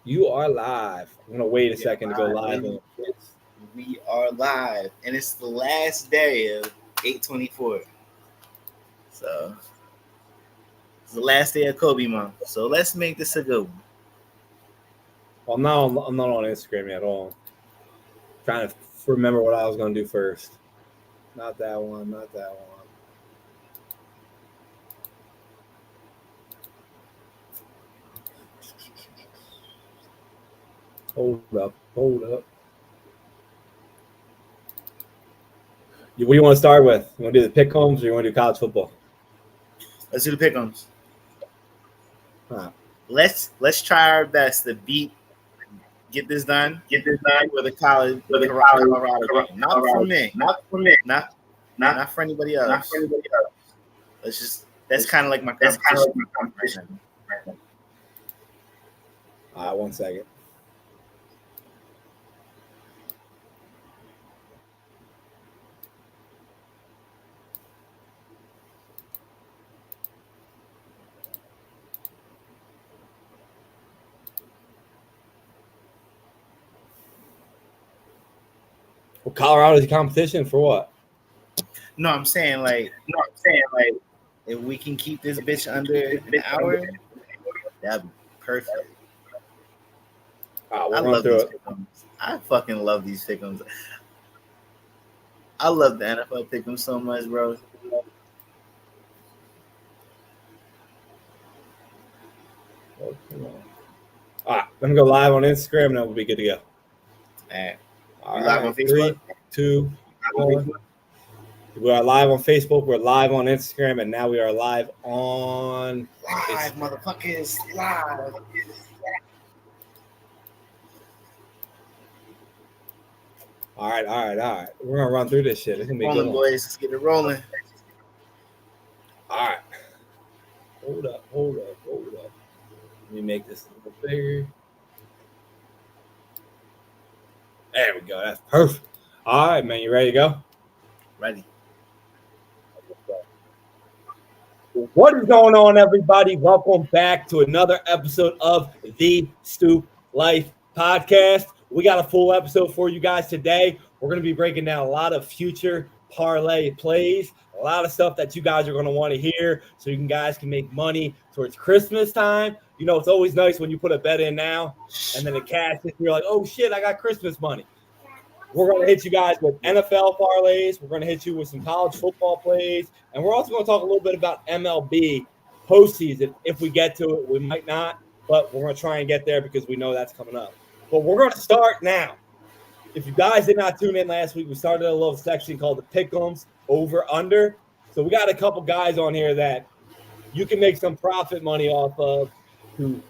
You are live. I'm going to wait a second to go live. We are live, and it's the last day of 8/24. So, it's the last day of Kobe month. So, let's make this a good one. Well, now I'm not on Instagram at all. I'm trying to remember what I was going to do first. Not that one. Hold up. What do you want to start with? You want to do the pick-homes or you want to do college football? Let's do the pick-homes. Huh. Let's try our best to get this done with a college Colorado game. Not for anybody else. That's kind of like my competition. All right, 1 second. Well, Colorado's competition for what? No, I'm saying like if we can keep this bitch under an hour, that'd be perfect. I love these pick'ems. I fucking love these pick'ems. I love the NFL pick'ems so much, bro. All right, let me go live on Instagram, and then we'll be good to go. All right. Live on Facebook? 3, 2, 1. We are live on Facebook. We're live on Instagram, and now we are live on motherfuckers, live. All right. We're gonna run through this shit. It's gonna be rolling, boys. Let's get it rolling. All right. Hold up. Let me make this a little bigger. There we go. That's perfect. All right, man. You ready to go? Ready. What is going on, everybody? Welcome back to another episode of the Stoop Life Podcast. We got a full episode for you guys today. We're going to be breaking down a lot of future parlay plays, a lot of stuff that you guys are going to want to hear so you guys can make money towards Christmas time. You know, it's always nice when you put a bet in now and then the cash hits, you're like, oh, shit, I got Christmas money. We're going to hit you guys with NFL parlays. We're going to hit you with some college football plays. And we're also going to talk a little bit about MLB postseason. If we get to it, we might not, but we're going to try and get there because we know that's coming up. But we're going to start now. If you guys did not tune in last week, we started a little section called the Pick'ems over under. So we got a couple guys on here that you can make some profit money off of to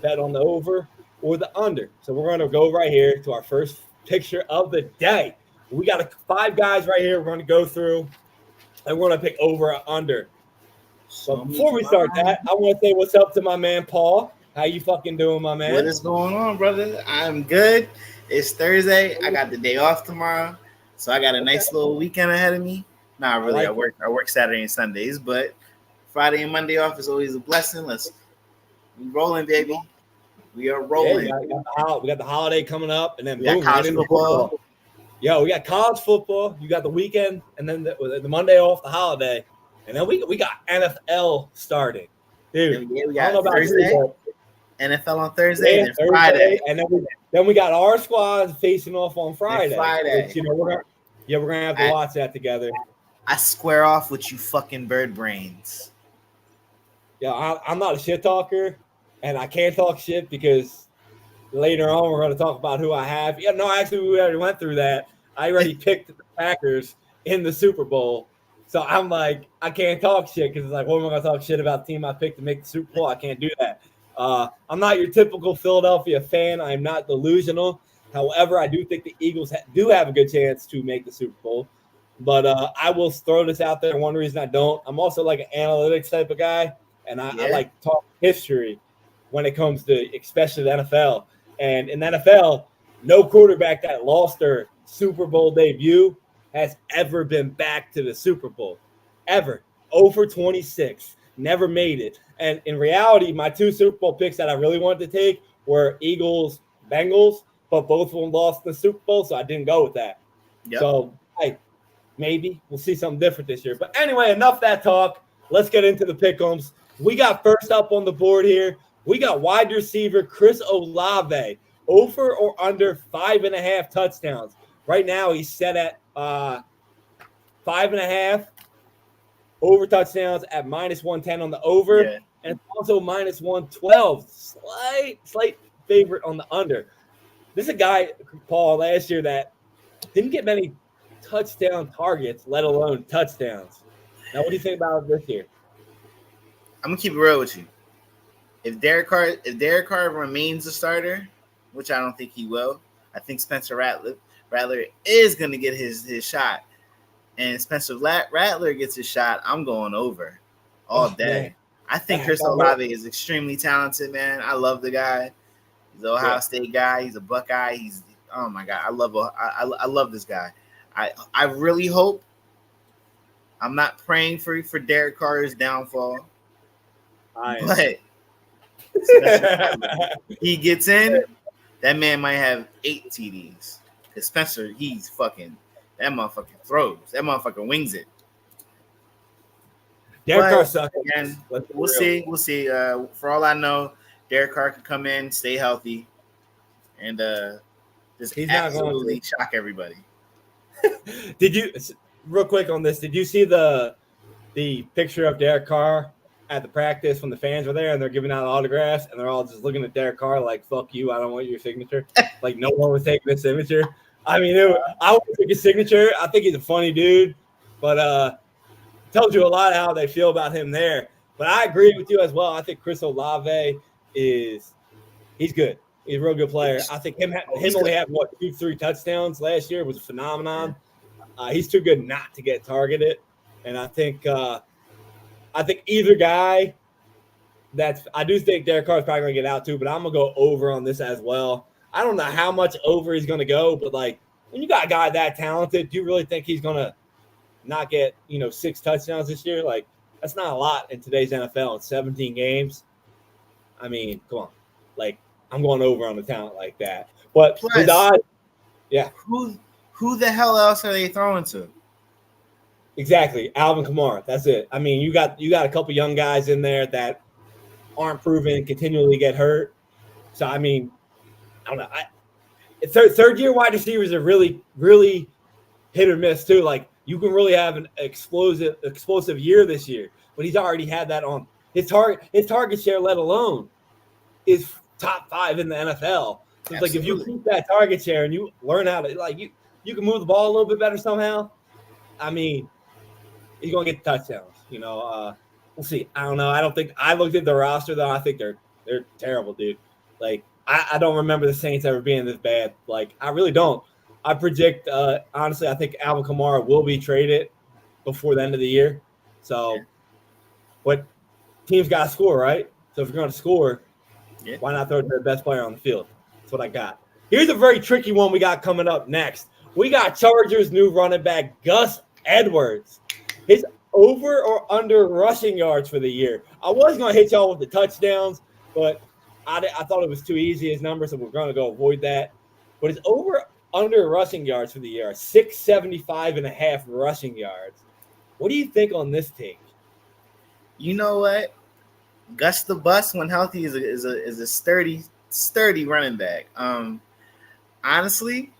bet on the over or the under. So we're going to go right here to our first picture of the day. We got 5 guys right here we're going to go through, and we're going to pick over or under. So before we start that, I want to say what's up to my man, Paul. How you fucking doing, my man? What is going on, brother? I'm good. It's Thursday. I got the day off tomorrow, so I got a nice little weekend ahead of me. Not really. I work Saturday and Sundays, but Friday and Monday off is always a blessing. We rolling, baby. We are rolling. Yeah, we got the holiday coming up, and then we got college football. Yo, we got college football. You got the weekend, and then the Monday off, the holiday, and then we got NFL starting, dude. Yeah, we got Thursday. NFL on Thursday and Thursday, Friday, and then we got our squad facing off on Friday. Which, you know, we're gonna have to watch that together. I square off with you, fucking bird brains. Yeah, I'm not a shit talker, and I can't talk shit because later on we're going to talk about who I have. Yeah, no, actually we already went through that. I already picked the Packers in the Super Bowl, so I'm like, I can't talk shit because it's like, what am I going to talk shit about the team I picked to make the Super Bowl? I can't do that. I'm not your typical Philadelphia fan. I'm not delusional. However, I do think the Eagles do have a good chance to make the Super Bowl. But I will throw this out there. One reason I don't, I'm also like an analytics type of guy, and I like to talk history when it comes to especially the NFL. And in the NFL, no quarterback that lost their Super Bowl debut has ever been back to the Super Bowl. Ever. 0-26. Never made it. And in reality, my 2 Super Bowl picks that I really wanted to take were Eagles, Bengals, but both of them lost in the Super Bowl, so I didn't go with that. Yep. So, maybe we'll see something different this year. But anyway, enough that talk. Let's get into the pick'ems. We got first up on the board here. We got wide receiver Chris Olave, over or under 5.5 touchdowns. Right now, he's set at 5.5 over touchdowns at -110 on the over, and it's also -112. Slight favorite on the under. This is a guy, Paul, last year that didn't get many touchdown targets, let alone touchdowns. Now, what do you think about it this year? I'm gonna keep it real with you. If Derek Carr remains a starter, which I don't think he will, I think Spencer Rattler is gonna get his shot. And Spencer Rattler gets his shot, I'm going over all day. Man. I think Chris Olave is extremely talented, man. I love the guy. He's an Ohio State guy. He's a Buckeye. Oh my God, I love this guy. I really hope. I'm not praying for Derek Carr's downfall, but he gets in. That man might have 8 TDs. Because Spencer, that motherfucker throws. That motherfucker wings it. Derek Carr sucks. Again, we'll see. We'll see. For all I know, Derek Carr can come in, stay healthy, and he's absolutely shock everybody. Did you, real quick on this, did you see the picture of Derek Carr at the practice when the fans were there and they're giving out autographs and they're all just looking at Derek Carr like, fuck you, I don't want your signature. Like, no one was taking this signature. I mean, I would take his signature. I think he's a funny dude, but tells you a lot of how they feel about him there. But I agree with you as well. I think Chris Olave he's good. He's a real good player. I think him only had 2-3 touchdowns last year was a phenomenon. He's too good not to get targeted, and I think either guy. I do think Derek Carr is probably going to get out too, but I'm gonna go over on this as well. I don't know how much over he's going to go, but like when you got a guy that talented, do you really think he's going to not get 6 touchdowns this year? Like that's not a lot in today's NFL in 17 games. I mean, come on, like. I'm going over on the talent like that. But plus, his odds, yeah. Who the hell else are they throwing to? Exactly. Alvin Kamara. That's it. I mean, you got a couple young guys in there that aren't proven, continually get hurt. So, I mean, I don't know. Third-year wide receivers are really, really hit or miss, too. Like, you can really have an explosive year this year. But he's already had that on. His target share, let alone, is – top 5 in the NFL. So it's like if you keep that target share and you learn how to you can move the ball a little bit better somehow. I mean, he's gonna get touchdowns. We'll see. I don't know. I don't think I looked at the roster though. I think they're terrible, dude. Like I don't remember the Saints ever being this bad. Like I really don't. I predict honestly, I think Alvin Kamara will be traded before the end of the year. So, what teams got to score, right? So if you're going to score. Yeah. Why not throw it to the best player on the field? That's what I got. Here's a very tricky one we got coming up next. We got Chargers' new running back, Gus Edwards. His over or under rushing yards for the year. I was going to hit y'all with the touchdowns, but I thought it was too easy his number, so we're going to go avoid that. But his over under rushing yards for the year are 675.5 rushing yards. What do you think on this take? You know what? Gus the Bus, when healthy, is a sturdy running back. Honestly,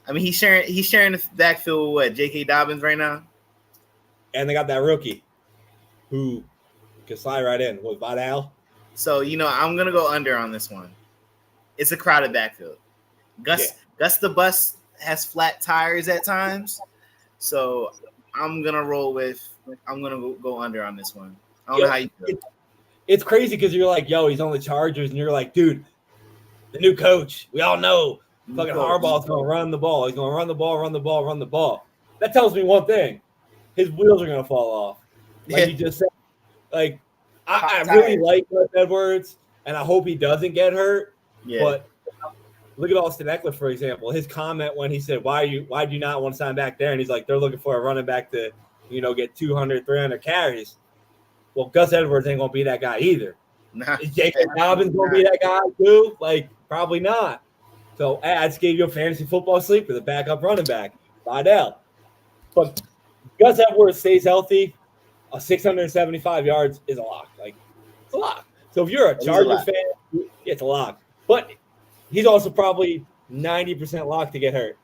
I mean he's sharing the backfield with what, J.K. Dobbins right now, and they got that rookie who can slide right in with Vidal. So I'm gonna go under on this one. It's a crowded backfield. Gus the Bus has flat tires at times, so I'm gonna go under on this one. I don't know how you feel. It's crazy because you're like, yo, he's on the Chargers, and you're like, dude, the new coach. We all know fucking Harbaugh's going to run the ball. He's going to run the ball. That tells me one thing. His wheels are going to fall off. Like you just said. Like, I really like Gus Edwards, and I hope he doesn't get hurt. Yeah. But look at Austin Eckler, for example. His comment when he said, why do you not want to sign back there? And he's like, they're looking for a running back to, get 200, 300 carries. Well, Gus Edwards ain't going to be that guy either. Nah, Is J.K. Dobbins going to be that guy too? Like, probably not. So I just gave you a fantasy football sleeper, the backup running back, Vidal. But Gus Edwards stays healthy. 675 yards is a lock. Like, it's a lock. So if you're a Charger fan, it's a lock. But he's also probably 90% locked to get hurt.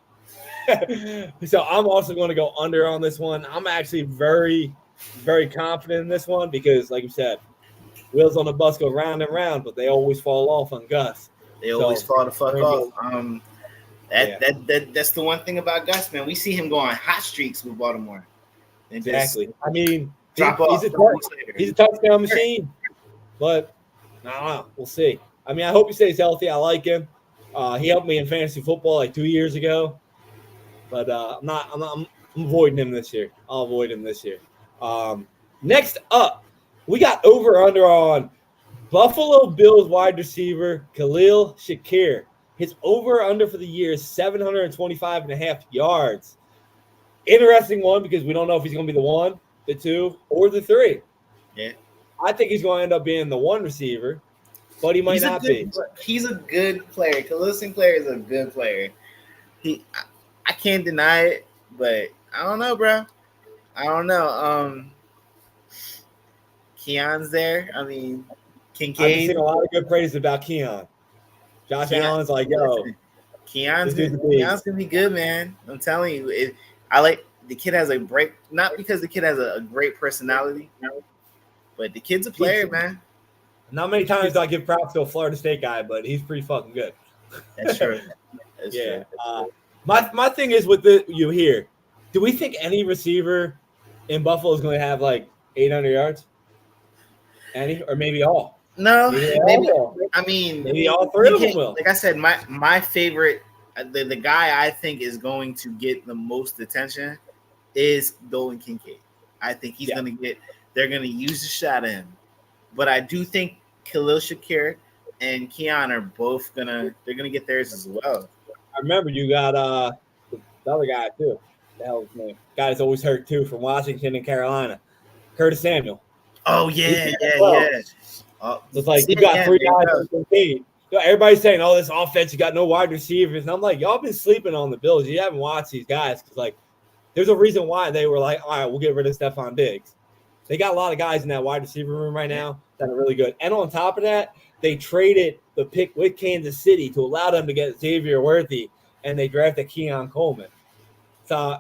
So I'm also going to go under on this one. I'm actually very, very confident in this one because, like you said, wheels on the bus go round and round, but they always fall off on Gus. They always fall the fuck off. That's the one thing about Gus, man. We see him go on hot streaks with Baltimore. Exactly. I mean, he's a touchdown machine. But I don't know. We'll see. I mean, I hope he stays healthy. I like him. He helped me in fantasy football like 2 years ago. But I'm avoiding him this year. I'll avoid him this year. Next up, we got over-under on Buffalo Bills wide receiver Khalil Shakir. His over-under for the year is 725.5 yards. Interesting one because we don't know if he's going to be the 1, the 2, or the 3. Yeah. I think he's going to end up being the 1 receiver, but he might not be. He's a good player. Khalil Sinclair is a good player. I can't deny it, but I don't know, bro. I don't know. Keon's there. I mean, Kincaid. I've seen a lot of good praise about Keon. Josh Allen's like, yo. Keon's gonna be good, man. I'm telling you. I like the kid has a break, not because the kid has a great personality, but the kid's a player, man. Not many times do I give props to a Florida State guy, but he's pretty fucking good. That's true. That's true. True. My thing is with you here. Do we think any receiver in Buffalo is going to have like 800 yards? Any or maybe all? No, maybe all. I mean, maybe all 3 of them will. Like I said, my favorite, the guy I think is going to get the most attention is Dolan Kincaid. I think he's going to get. They're going to use the shot at him, but I do think Khalil Shakir and Keon are both they're gonna get theirs as well. I remember you got the other guy too. The hell's his name? Guy that's always hurt too from Washington and Carolina. Curtis Samuel. Oh yeah. It's like you got 3 guys in the everybody's saying, "Oh, this offense, you got no wide receivers," and I'm like, y'all been sleeping on the Bills. You haven't watched these guys because like, there's a reason why they were like, "All right, we'll get rid of Stephon Diggs." They got a lot of guys in that wide receiver room right now that are really good. And on top of that, they traded the pick with Kansas City to allow them to get Xavier Worthy, and they drafted Keon Coleman. So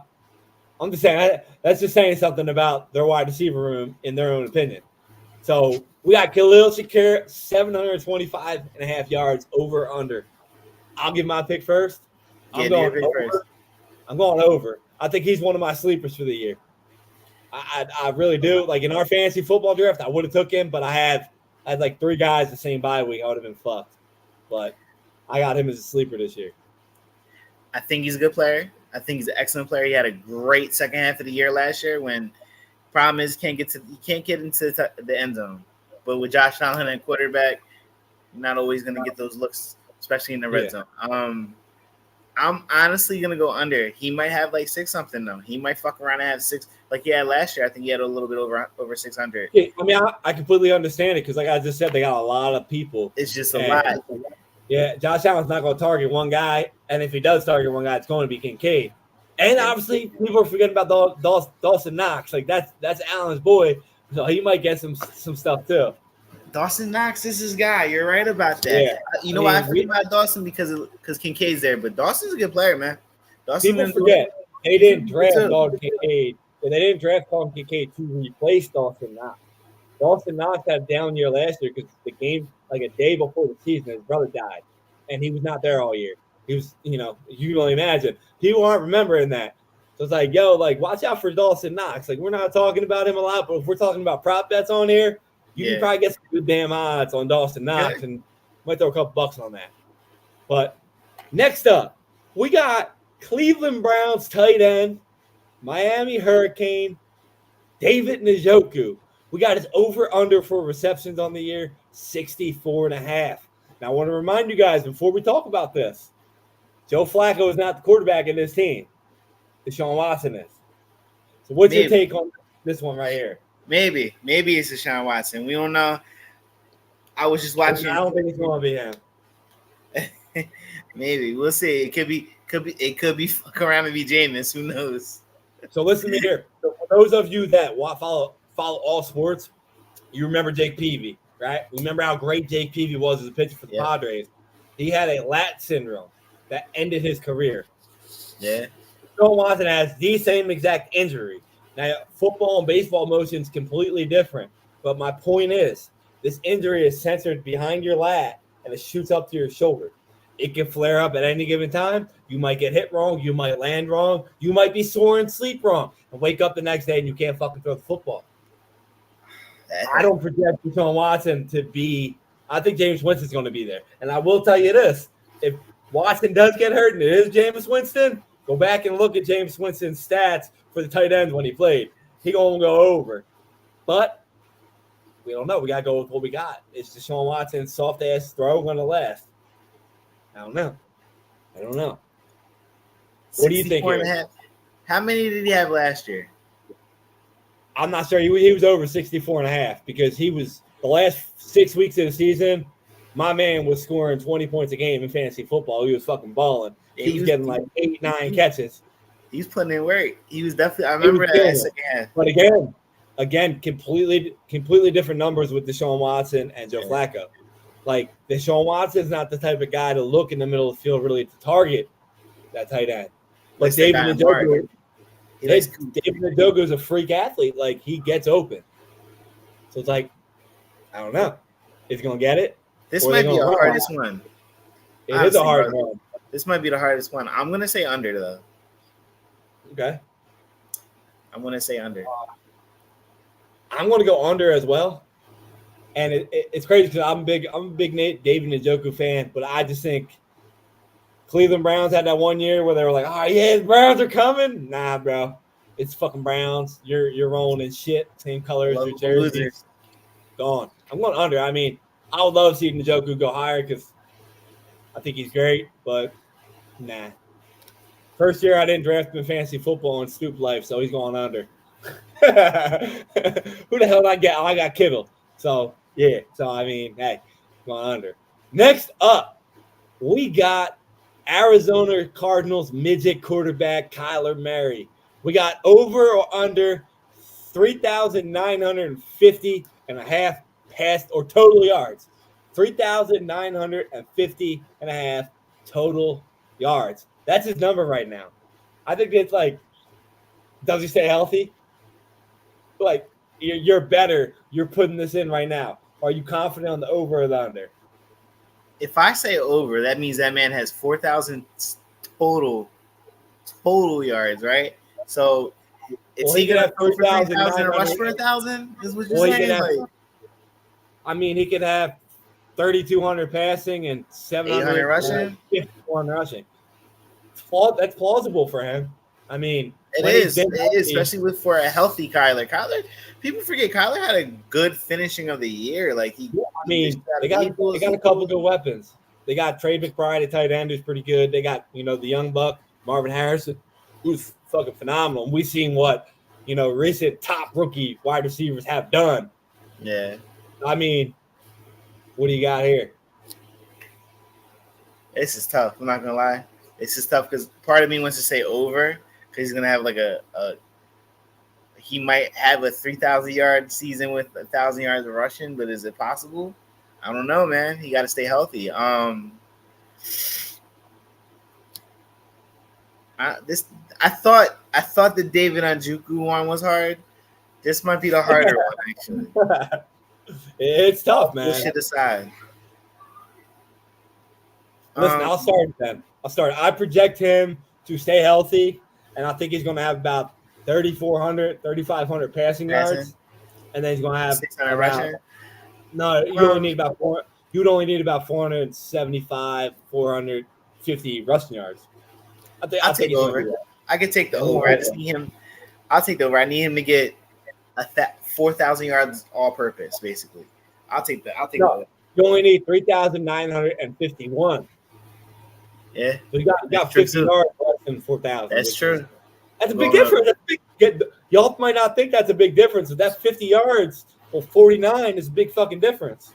I'm just saying that's just saying something about their wide receiver room in their own opinion. So we got Khalil Shakir, 725.5 yards over under. I'll give my pick first. I'm going over. I think he's one of my sleepers for the year. I really do. Like in our fantasy football draft, I would have took him, but I had like 3 guys the same bye week. I would have been fucked. But I got him as a sleeper this year. I think he's a good player. I think he's an excellent player. He had a great second half of the year last year. When problem is he can't get into the end zone. But with Josh Allen and quarterback, you're not always going to get those looks, especially in the red zone. I'm honestly going to go under. He might have like 6 something though. He might fuck around and have 6 like he had last year. I think he had a little bit over 600. Yeah, I mean, I completely understand it because like I just said, they got a lot of people. It's just a lot. Yeah, Josh Allen's not going to target one guy, and if he does target one guy, it's going to be Kincaid. And obviously, people are forgetting about Dawson Knox. Like that's Allen's boy, so he might get some stuff too. Dawson Knox is his guy. You're right about that. Yeah. You know why I forget about Dawson because Kincaid's there, but Dawson's a good player, man. People forget they didn't draft Dalton Kincaid, and they didn't draft Dalton Kincaid to replace Dawson Knox. Dawson Knox had a down year last year because the game, like a day before the season, his brother died, and he was not there all year. He was, you can only imagine. People aren't remembering that. So it's like, yo, like, watch out for Dawson Knox. Like, we're not talking about him a lot, but if we're talking about prop bets on here, you can probably get some good damn odds on Dawson Knox, and might throw a couple bucks on that. But next up, we got Cleveland Browns tight end, Miami Hurricane, David Njoku. We got his over-under for receptions on the year, 64.5. Now, I want to remind you guys, before we talk about this, Joe Flacco is not the quarterback in this team. Deshaun Watson is. So what's your take on this one right here? Maybe it's Deshaun Watson. We don't know. I was just watching. I don't think it's going to be him. Maybe we'll see. It could be fuck around and be Jameis. Who knows? So listen to me here. So for those of you that follow all sports, you remember Jake Peavy, right? Remember how great Jake Peavy was as a pitcher for the Padres. He had a lat syndrome that ended his career. Yeah. Deshaun Watson has the same exact injury. Now, football and baseball motion's completely different. But my point is, this injury is centered behind your lat and it shoots up to your shoulder. It can flare up at any given time. You might get hit wrong. You might land wrong. You might be sore and sleep wrong and wake up the next day and you can't fucking throw the football. I don't project Deshaun Watson to be – I think Jameis Winston's going to be there. And I will tell you this. If Watson does get hurt and it is Jameis Winston, go back and look at Jameis Winston's stats for the tight ends when he played. He going to go over. But we don't know. We got to go with what we got. Is Deshaun Watson's soft-ass throw going to last? I don't know. What do you think? How many did he have last year? I'm not sure. He was over 64.5 because he was the last 6 weeks of the season. My man was scoring 20 points a game in fantasy football. He was fucking balling. He was getting like 8, 9 catches. He's putting in work. He was definitely. I remember that second half. But again, completely different numbers with Deshaun Watson and Joe Flacco. Like, Deshaun Watson's not the type of guy to look in the middle of the field really to target that tight end. But David Njoku is a freak athlete. Like, he gets open. So it's like, I don't know. Is he going to get it? This might be the hardest one. It is a hard one. This might be the hardest one. I'm going to say under, though. Okay. I'm going to say under. I'm going to go under as well. And it's crazy because I'm a big David Njoku fan, but I just think Cleveland Browns had that one year where they were like, oh yeah, the Browns are coming. Nah, bro. It's fucking Browns. You're rolling in shit. Same color as your jersey. Gone. I'm going under. I mean, I would love to see Njoku go higher because I think he's great, but nah. First year I didn't draft him in fantasy football in Stoop Life, so he's going under. Who the hell did I get? Oh, I got Kittle. So, yeah. So, I mean, hey, going under. Next up, we got Arizona Cardinals midget quarterback Kyler Murray. We got over or under 3,950 and a half passed or total yards. 3,950 and a half total yards. That's his number right now. I think it's like, does he stay healthy? Like, you're better. You're putting this in right now. Are you confident on the over or the under? If I say over, that means that man has 4,000 total yards, right? So is he going to throw for 3,000 and rush for 1,000? Is what you're saying? He could have 3,200 passing and 700 rushing. 51 rushing. That's plausible for him. I mean, it is, especially for a healthy Kyler. People forget Kyler had a good finishing of the year. Like they got a couple good weapons. They got Trey McBride at tight end, who's pretty good. They got the young buck Marvin Harrison, who's fucking phenomenal. And we've seen what recent top rookie wide receivers have done. Yeah, I mean, what do you got here? This is tough. I'm not gonna lie. This is tough because part of me wants to say over because he's gonna have like he might have a 3,000 yard season with 1,000 yards of rushing, but is it possible? I don't know, man. He got to stay healthy. I thought the David Njoku one was hard. This might be the harder one, actually. It's tough, man. We should decide. Listen, I'll start then. I project him to stay healthy, and I think he's going to have about 3,400, 3,500 passing yards, and then he's going to have 600 rushing. No, you only need about 475, 450 rushing yards. I'll take over. I can take the over. I just need him. I'll take the over. I need him to get 4,000 yards all-purpose, basically. I'll take the over. You only need 3,951. Yeah. So you got 50 yards less than 4,000. That's true. That's a big difference. Y'all might not think that's a big difference, but that's 50 yards or 49 is a big fucking difference.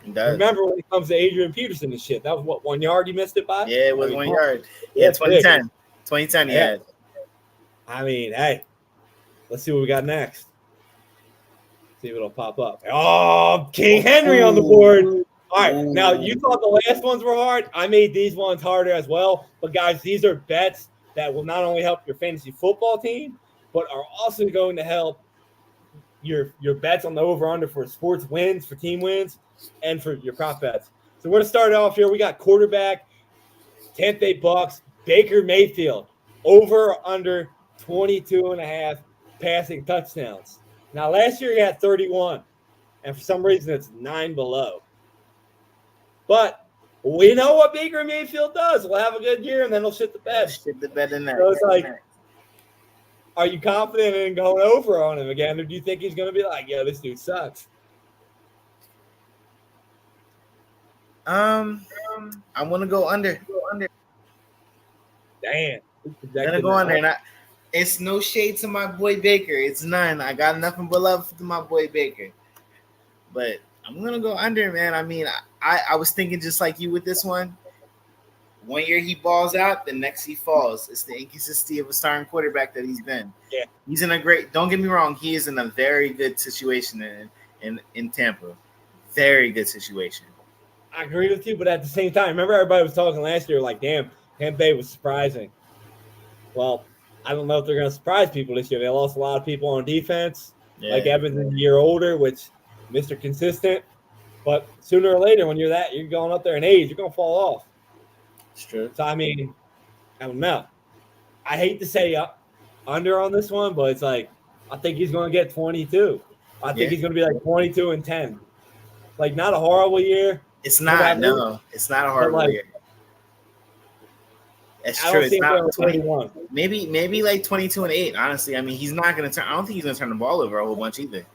It does. Remember when it comes to Adrian Peterson and shit, that was what, 1 yard he missed it by? Yeah, it was 1 yard. Yeah, 2010. 2010 he had. I mean, hey, let's see what we got next. See if it'll pop up. Oh, King Henry on the board. All right, now you thought the last ones were hard. I made these ones harder as well. But, guys, these are bets that will not only help your fantasy football team, but are also going to help your bets on the over-under for sports wins, for team wins, and for your prop bets. So we're going to start off here. We got quarterback, Tampa Bay Bucks, Baker Mayfield, over or under 22.5 passing touchdowns. Now, last year he had 31, and for some reason it's 9 below. But we know what Baker Mayfield does. We'll have a good year, and then he'll shit the bed. Shit the bed in there. So it's like, are you confident in going over on him again, or do you think he's going to be like, yo, this dude sucks? I'm going to go under. Damn. I'm going to go under. And it's no shade to my boy Baker. It's none. I got nothing but love to my boy Baker. But I'm going to go under, man. I mean, I was thinking just like you with this one. 1 year he balls out, the next he falls. It's the inconsistency of a starting quarterback that he's been. Yeah. He's in a great – don't get me wrong. He is in a very good situation in Tampa. Very good situation. I agree with you, but at the same time, remember everybody was talking last year like, damn, Tampa Bay was surprising. Well, I don't know if they're going to surprise people this year. They lost a lot of people on defense. Yeah. Like Evans is a year older, which Mr. Consistent. But sooner or later, when you're going up there in age, you're going to fall off. It's true. So, I mean, I don't know. I hate to say under on this one, but it's like I think he's going to get 22. I think he's going to be like 22-10. Like, not a horrible year. It's not. No, it's not a horrible year. That's true. It's not 21. Maybe like 22-8. Honestly, I mean, he's not going to turn. I don't think he's going to turn the ball over a whole bunch either.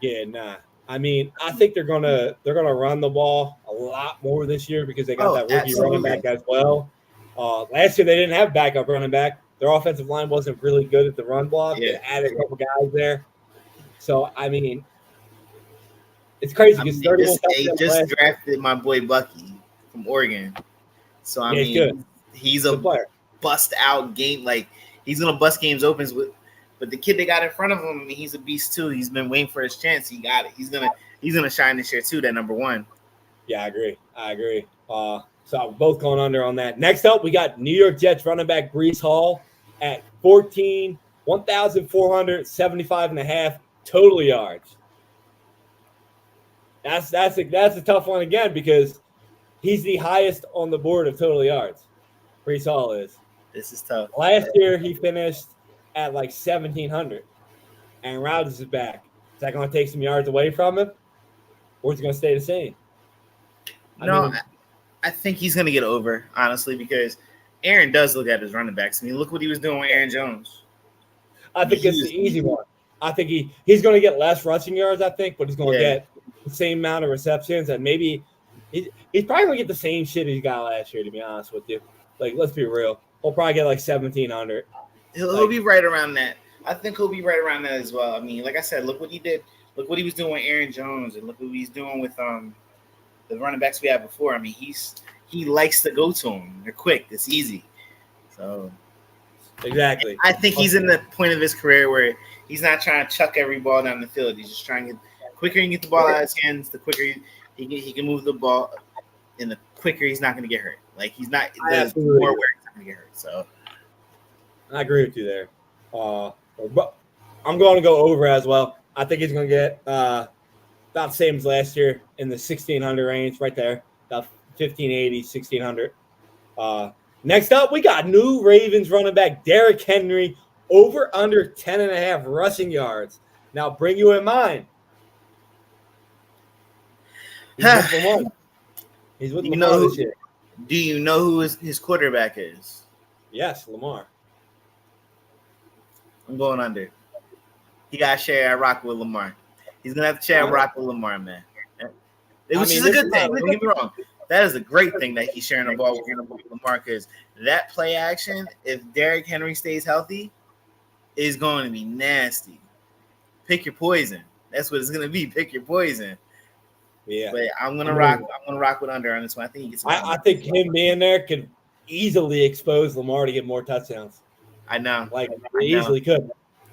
Yeah, nah. I mean, I think they're gonna run the ball a lot more this year because they got that rookie running back as well. Last year they didn't have backup running back. Their offensive line wasn't really good at the run block. Yeah. They added a couple guys there. So I mean, it's crazy because they just drafted my boy Bucky from Oregon. So I mean, he's a bust out game. Like he's gonna bust games opens with. But the kid they got in front of him, I mean, he's a beast too. He's been waiting for his chance. He got it. He's gonna shine this year too. That number one. Yeah, I agree. So both going under on that. Next up, we got New York Jets running back Breece Hall at 1,475.5 total yards. That's a tough one again because he's the highest on the board of total yards. Breece Hall is. This is tough. Last year he finished at like 1,700. Aaron Rodgers is back. Is that going to take some yards away from him? Or is it going to stay the same? I think he's going to get over, honestly, because Aaron does look at his running backs. I mean, look what he was doing with Aaron Jones. I think it's the easy one. I think he's going to get less rushing yards, I think, but he's going to get the same amount of receptions. And maybe he's probably going to get the same shit he got last year, to be honest with you. Like, let's be real. He'll probably get like 1,700. He'll be right around that. I think he'll be right around that as well. I mean, like I said, look what he did. Look what he was doing with Aaron Jones, and look what he's doing with the running backs we had before. I mean, he likes to go to them. They're quick. It's easy. So exactly. I think he's in the point of his career where he's not trying to chuck every ball down the field. He's just trying to quicker he can get the ball out of his hands, the quicker he can move the ball, and the quicker he's not going to get hurt. Like he's not the more where he's not going to get hurt. So. I agree with you there. But I'm going to go over as well. I think he's going to get about the same as last year in the 1,600 range right there, about 1,580, 1,600. Next up, we got new Ravens running back Derrick Henry over under 10.5 rushing yards. Now, bring you in mind. He's with Lamar this year. Do you know who his quarterback is? Yes, Lamar. I'm going under. He got to share a rock with Lamar. He's going to have to share a rock with Lamar, man. Which is a good thing. Don't get me wrong. That is a great thing that he's sharing the ball with Lamar because that play action, if Derrick Henry stays healthy, is going to be nasty. Pick your poison. That's what it's going to be. Pick your poison. Yeah. But I'm gonna rock with under on this one. I think he gets. I think him being there could easily expose Lamar to get more touchdowns. I know. Like, they easily could.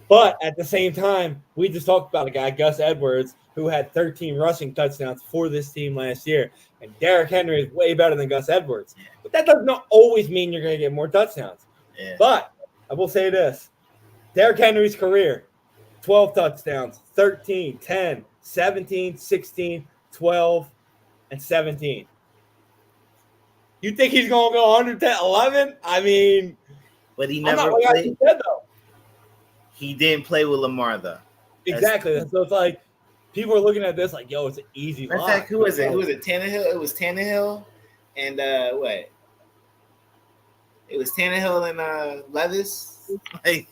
But at the same time, we just talked about a guy, Gus Edwards, who had 13 rushing touchdowns for this team last year. And Derrick Henry is way better than Gus Edwards. Yeah. But that does not always mean you're going to get more touchdowns. Yeah. But I will say this. Derrick Henry's career, 12 touchdowns, 13, 10, 17, 16, 12, and 17. You think he's going to go under 10, 11? I mean, but he never played. He didn't play with Lamar, though. Exactly. So it's like people are looking at this like, yo, it's an easy lock. In fact, who was it? Who was it? Tannehill? It was Tannehill and what? It was Tannehill and Levis. Like,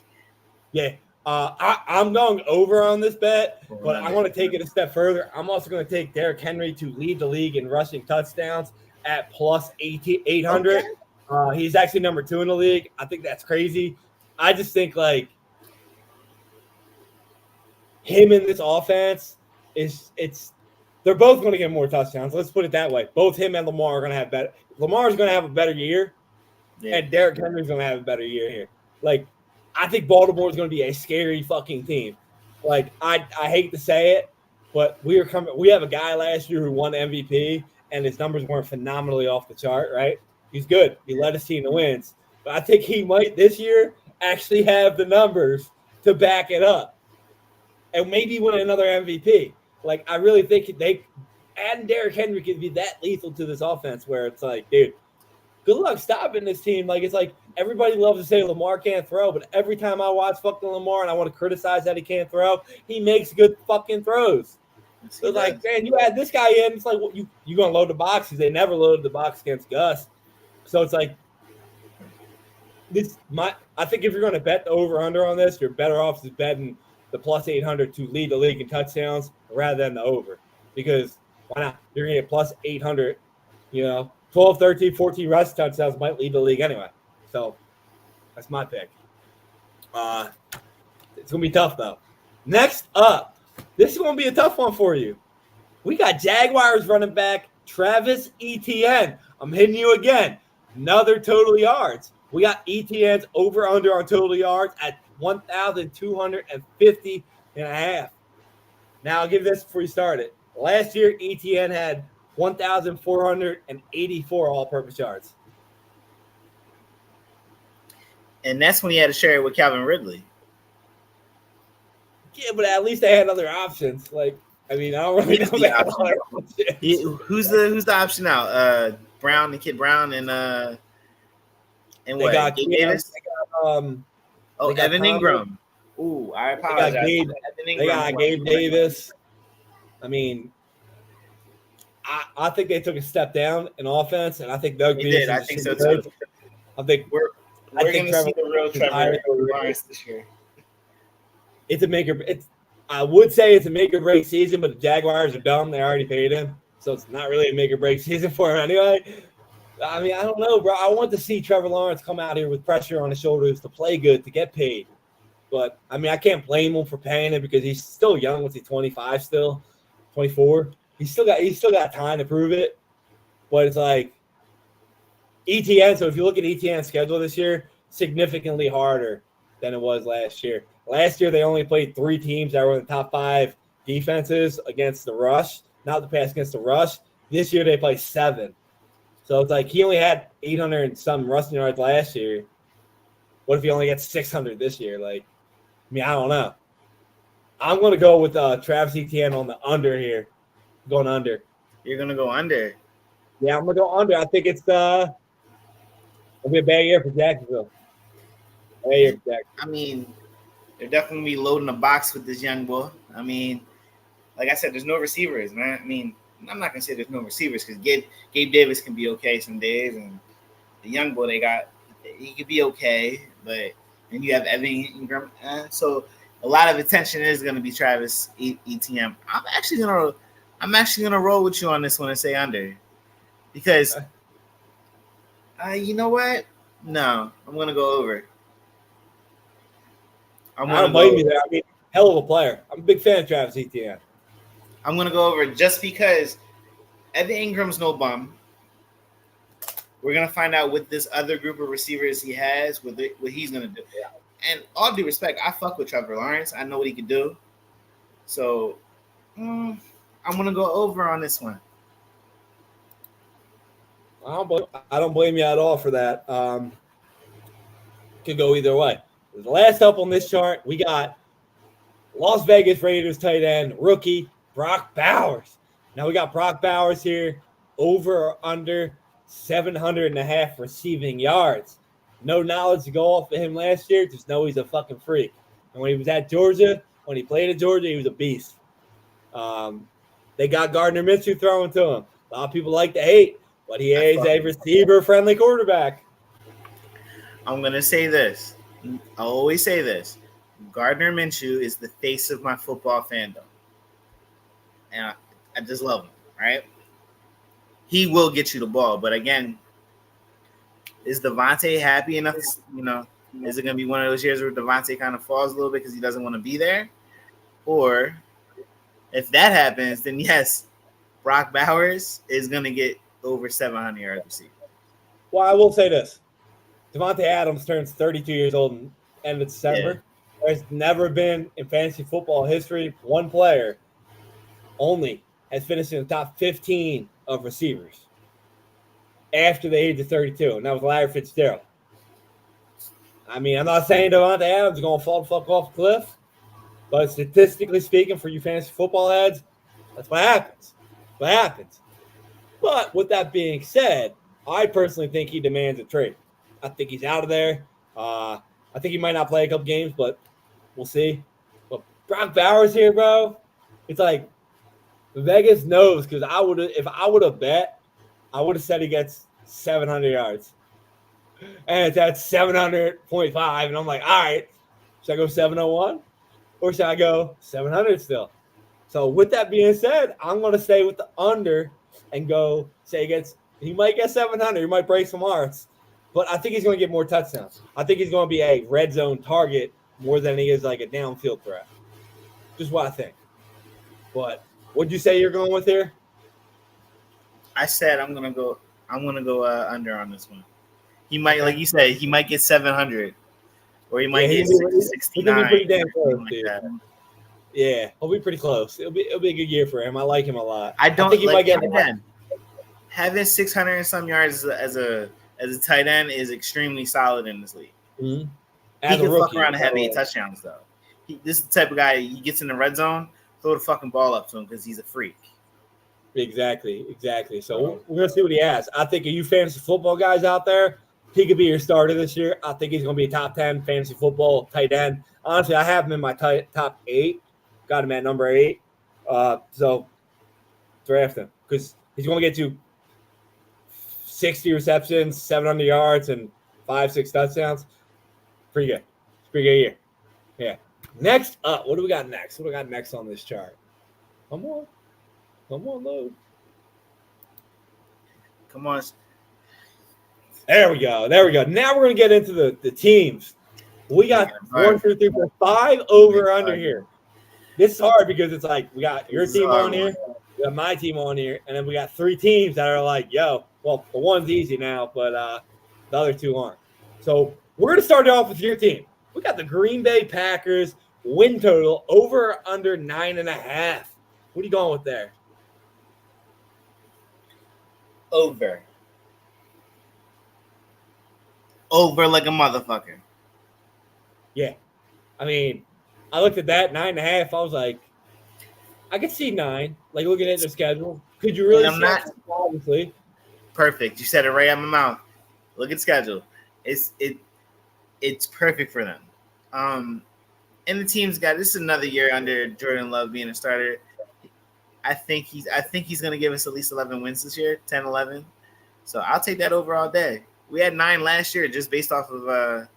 yeah. I'm going over on this bet, but I want to take it a step further. I'm also going to take Derrick Henry to lead the league in rushing touchdowns at plus 800. Okay. He's actually number 2 in the league. I think that's crazy. I just think like him in this offense they're both going to get more touchdowns. Let's put it that way. Both him and Lamar are going to have better. Lamar's going to have a better year, and Derrick Henry's going to have a better year here. Like, I think Baltimore is going to be a scary fucking team. Like, I hate to say it, but we have a guy last year who won MVP, and his numbers weren't phenomenally off the chart, right? He's good. He led his team to wins. But I think he might this year actually have the numbers to back it up and maybe win another MVP. Like, I really think adding Derrick Henry could be that lethal to this offense where it's like, dude, good luck stopping this team. Like, it's like everybody loves to say Lamar can't throw, but every time I watch fucking Lamar and I want to criticize that he can't throw, he makes good fucking throws. So it's like, man, you add this guy in, it's like, well, you going to load the box because they never loaded the box against Gus. So it's like, I think if you're going to bet the over-under on this, you're better off just betting the plus 800 to lead the league in touchdowns rather than the over. Because why not? You're going to get plus 800, 12, 13, 14 rush touchdowns might lead the league anyway. So that's my pick. It's going to be tough, though. Next up, this is going to be a tough one for you. We got Jaguars running back Travis Etienne. I'm hitting you again. Another total yards. We got Etienne's over-under on total yards at 1,250 and a half. Now, I'll give this before you start it. Last year, Etienne had 1,484 all-purpose yards. And that's when he had to share it with Calvin Ridley. Yeah, but at least they had other options. Like, I mean, I don't really know that. Who's the option out? Brown, the kid Brown, and what? Got Gabe Davis? They got Evan Ingram. Ooh, I apologize. They got Gabe Davis. I mean, I think they took a step down in offense, and I think Doug did. I think so too. I think we're going to see the real Trevor Lawrence this year. I would say it's a make or break season, but the Jaguars are dumb. They already paid him, so it's not really a make or break season for him anyway. I mean, I don't know, bro. I want to see Trevor Lawrence come out here with pressure on his shoulders to play good, to get paid. But, I mean, I can't blame him for paying him because he's still young. What's he, 25 still? 24? He's still got time to prove it. But it's like ETN. So if you look at ETN's schedule this year, significantly harder than it was last year. Last year, they only played 3 teams that were in the top 5 defenses against the rush, not the pass against the rush. This year, they play 7. So it's like he only had 800 and some rushing yards last year. What if he only gets 600 this year? Like, I mean, I don't know. I'm going to go with Travis Etienne on the under here. Going under. You're going to go under? Yeah, I'm going to go under. I think it's it'll be a bad year for Jacksonville. Bad year for Jacksonville. I mean, they're definitely going to be loading the box with this young boy. I mean, like I said, there's no receivers, man. I mean, I'm not going to say there's no receivers because Gabe Davis can be okay some days, and the young boy they got, he could be okay, but then you have Evan Ingram. So a lot of attention is going to be Travis Etienne. I'm actually gonna roll with you on this one and say under, because you know what? No, I'm gonna go over. I don't blame you there. I mean, hell of a player. I'm a big fan of Travis Etienne. I'm gonna go over just because Evan Ingram's no bum. We're gonna find out with this other group of receivers he has, what he's gonna do. And all due respect, I fuck with Trevor Lawrence. I know what he can do. So I'm gonna go over on this one. I don't blame you at all for that. Could go either way. The last up on this chart, we got Las Vegas Raiders tight end rookie Brock Bowers. Now we got Brock Bowers here over or under 700.5 receiving yards. No knowledge to go off of him last year. Just know he's a fucking freak. And when he was at Georgia, when he played at Georgia, he was a beast. They got Gardner Minshew throwing to him. A lot of people like to hate, but he is a receiver-friendly quarterback. I'm going to say this. I always say this. Gardner Minshew is the face of my football fandom. And I just love him, right? He will get you the ball. But again, is Devontae happy enough? Is it going to be one of those years where Devontae kind of falls a little bit because he doesn't want to be there? Or if that happens, then yes, Brock Bowers is going to get over 700 yards receiving. Well, I will say this. Devontae Adams turns 32 years old in end of December. Yeah. There's never been in fantasy football history one player only has finished in the top 15 of receivers after the age of 32, and that was Larry Fitzgerald. I mean, I'm not saying Devontae Adams is going to fall the fuck off the cliff, but statistically speaking, for you fantasy football heads, that's what happens. What happens. But with that being said, I personally think he demands a trade. I think he's out of there. I think he might not play a couple games, but we'll see. But Brock Bowers here, bro, it's like Vegas knows because if I would have bet, I would have said he gets 700 yards. And it's at 700.5, and I'm like, all right, should I go 701 or should I go 700 still? So with that being said, I'm going to stay with the under and go say he might get 700. He might break some hearts. But I think he's going to get more touchdowns. I think he's going to be a red zone target more than he is like a downfield threat. Just what I think. But what'd you say you're going with here? I said I'm gonna go under on this one. He might, like you said, he might get 700, or he might get 69. Pretty damn close, yeah, he'll be pretty close. It'll be a good year for him. I like him a lot. I think he might get having 600 and some yards as a tight end is extremely solid in this league. Mm-hmm. He can fuck around and have 8 touchdowns though. This is the type of guy. He gets in the red zone, throw the fucking ball up to him because he's a freak. Exactly. So we're gonna see what he has. I think of you fantasy football guys out there, he could be your starter this year. I think he's gonna be a top 10 fantasy football tight end. Honestly, I have him in my top 8. Got him at number 8. So draft him because he's gonna get you 60 receptions, 700 yards, and 5-6 touchdowns. Pretty good. It's a pretty good year. Yeah. Next up, what do we got next? What do we got next on this chart? Come on, load. Come on. There we go. Now we're going to get into the teams. We got 1, 2, 3, 4, 5 over under here. This is hard because it's like we got your team on here, we got my team on here, and then we got 3 teams that are like, yo, well, the one's easy now, but the other 2 aren't. So we're going to start off with your team. We got the Green Bay Packers win total over or under 9.5. What are you going with there? Over like a motherfucker. Yeah. I mean, I looked at that 9.5. I was like, I could see 9. Like looking at their schedule. Could you really see that? Obviously. Perfect. You said it right out of my mouth. Look at schedule. It's perfect for them. And the team's got this is another year under Jordan Love being a starter. I think he's going to give us at least 11 wins this year, 10, 11. So I'll take that over all day. We had 9 last year just based off of the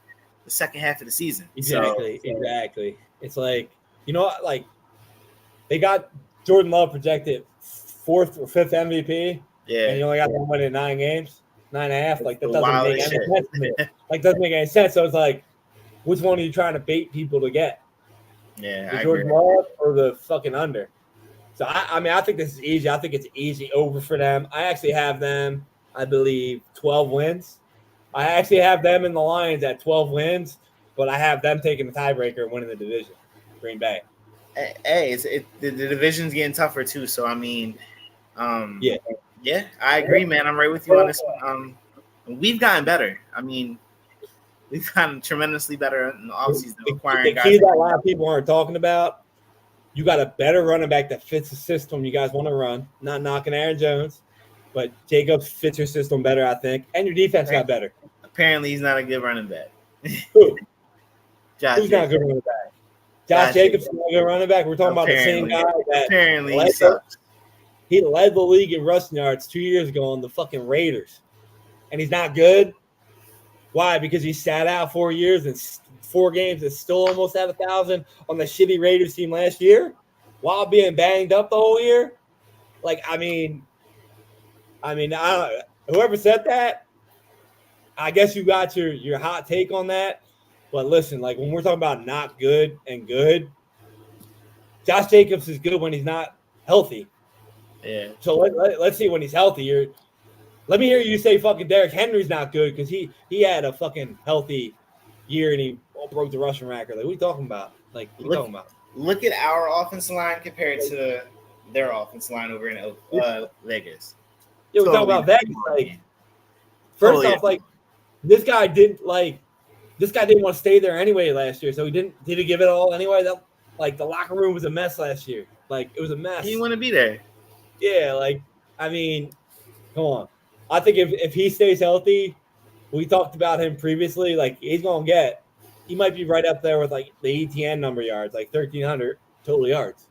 second half of the season. Exactly. It's like, you know what? Like, they got Jordan Love projected 4th or 5th MVP. Yeah. And you only got them winning 9 games, 9.5. Like, that doesn't make any sense to me. Like, doesn't make any sense. So it's like, which one are you trying to bait people to get? Yeah, the Jordan Love or the fucking under? So, I mean, I think this is easy. I think it's easy over for them. I actually have them, I believe, 12 wins. I actually have them in the Lions at 12 wins, but I have them taking the tiebreaker and winning the division, Green Bay. Hey, the division's getting tougher too. So I mean, Yeah, I agree, man. I'm right with you on this one. We've gotten better. I mean, we've gotten tremendously better in the offseason acquiring the key guys. that a lot of people aren't talking about, you got a better running back that fits the system you guys want to run. Not knocking Aaron Jones, but Jacobs fits your system better, I think, and your defense got better. Apparently, he's not a good running back. Who? Josh Who's not a good running back? Josh Jacobs is not a good running back. We're talking about the same guy that apparently he sucks. He led the league in rushing yards 2 years ago on the fucking Raiders, and he's not good. Why? Because he sat out 4 years and 4 games and still almost had 1,000 on the shitty Raiders team last year, while being banged up the whole year. Like, I mean, whoever said that, I guess you got your hot take on that. But listen, like when we're talking about not good and good, Josh Jacobs is good when he's not healthy. Yeah. So let's see when he's healthy. Let me hear you say fucking Derrick Henry's not good because he had a fucking healthy year and he broke the rushing record. Like, what are you talking about? Like, what are you talking about? Look at our offensive line compared to their offensive line over in Vegas. Yeah, we're talking about Vegas. Like, first off, like this guy didn't want to stay there anyway last year, so did he give it all anyway? Like the locker room was a mess last year. Like it was a mess. He didn't want to be there. Yeah, like I mean, come on. I think if he stays healthy, we talked about him previously. Like he might be right up there with like the ETN number yards, like 1,300 total yards.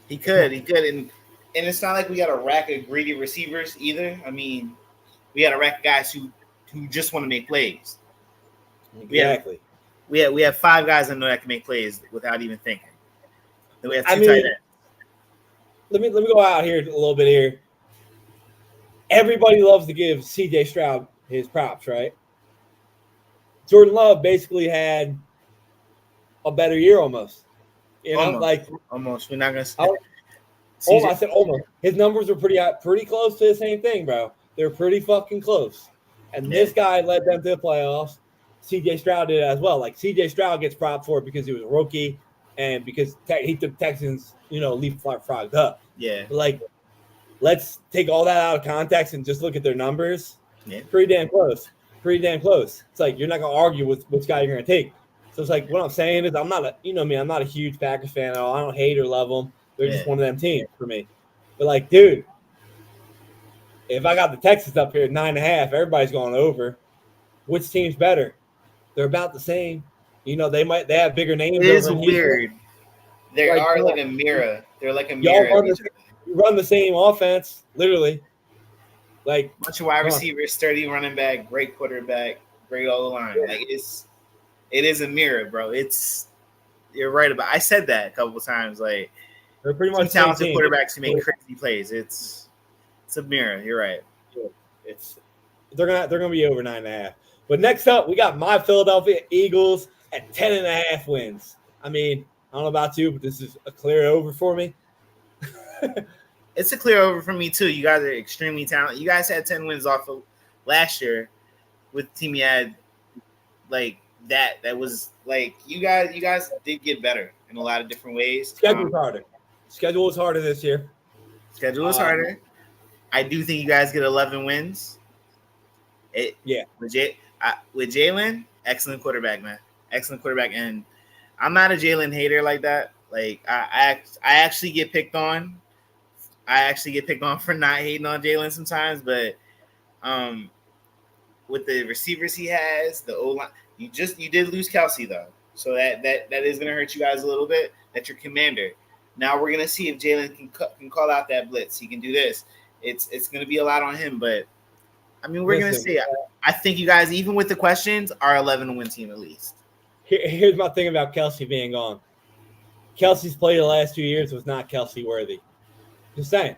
He could, and it's not like we got a rack of greedy receivers either. I mean, we got a rack of guys who just want to make plays. Exactly. We have 5 guys that know that can make plays without even thinking. Then we have 2 tight ends. Let me go out here a little bit here. Everybody loves to give CJ Stroud his props, right? Jordan Love basically had a better year almost. You know, almost. We're not gonna say. I said almost. His numbers were pretty close to the same thing, bro. They're pretty fucking close. And this guy led them to the playoffs. CJ Stroud did as well. Like CJ Stroud gets props for it because he was a rookie and because he took Texans, leapfrogged up. Yeah. But like, let's take all that out of context and just look at their numbers. Yeah. Pretty damn close. It's like you're not gonna argue with which guy you're gonna take. So it's like what I'm saying is I'm not a huge Packers fan at all. I don't hate or love them. They're just one of them teams for me. But like, dude, if I got the Texans up here at 9.5, everybody's going over. Which team's better? They're about the same. They have bigger names. It is weird. They are like a mirror. They're like a mirror. You run the same offense, literally. Like bunch of wide receivers, sturdy running back, great quarterback, great all line. Yeah. Like it is a mirror, bro. You're right about. I said that a couple of times. Like they're pretty much talented quarterbacks who make crazy plays. It's a mirror. You're right. They're gonna be over 9.5. But next up, we got my Philadelphia Eagles at 10.5 wins. I mean, I don't know about you, but this is a clear over for me. It's a clear over for me too. You guys are extremely talented. You guys had 10 wins off of last year with the team you had like that. That was like you guys did get better in a lot of different ways. Schedule was harder this year. Schedule was harder. I do think you guys get 11 wins. With Jalen, excellent quarterback, man. Excellent quarterback. And I'm not a Jalen hater like that. Like I actually get picked on. I actually get picked on for not hating on Jalen sometimes, but with the receivers he has, the O-line, you did lose Kelsey though. So that is gonna hurt you guys a little bit. That's your commander. Now we're gonna see if Jalen can call out that blitz. He can do this. It's gonna be a lot on him, but I mean we're gonna see. I think you guys, even with the questions, are 11-win team at least. Here's my thing about Kelsey being gone. Kelsey's play the last 2 years was not Kelsey worthy. Just saying.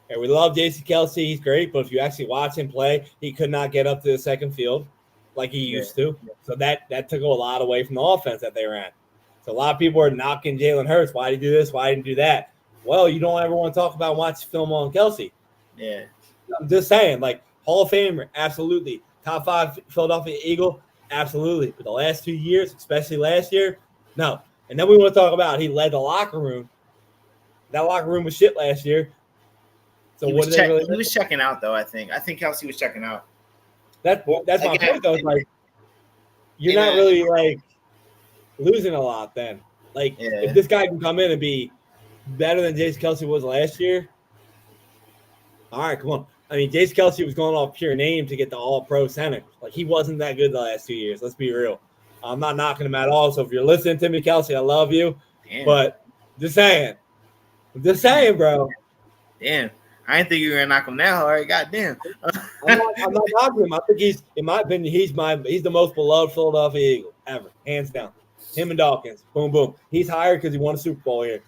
And we love J.C. Kelsey. He's great, but if you actually watch him play, he could not get up to the second field like he used to. So that took a lot away from the offense that they ran. So a lot of people are knocking Jalen Hurts. Why did he do this? Why didn't he do that? Well, you don't ever want to talk about watch film on Kelsey. Yeah. I'm just saying, like, Hall of Famer, absolutely. Top 5 Philadelphia Eagle, absolutely. But the last 2 years, especially last year, no. And then we want to talk about he led the locker room. That locker room was shit last year. So what did they really? He was checking out, though. I think Kelsey was checking out. That's my point, though. Like, you're not really like losing a lot then. Like, if this guy can come in and be better than Jason Kelsey was last year, all right, come on. I mean, Jason Kelsey was going off pure name to get the All-Pro center. Like, he wasn't that good the last 2 years. Let's be real. I'm not knocking him at all. So if you're listening to me, Kelsey, I love you. Damn. But just saying, bro. Damn. I didn't think you were gonna knock him that hard. Goddamn. I'm not knocking him. I think he's, in my opinion, he's the most beloved Philadelphia Eagle ever, hands down. Him and Dawkins, boom, boom. He's hired because he won a Super Bowl here,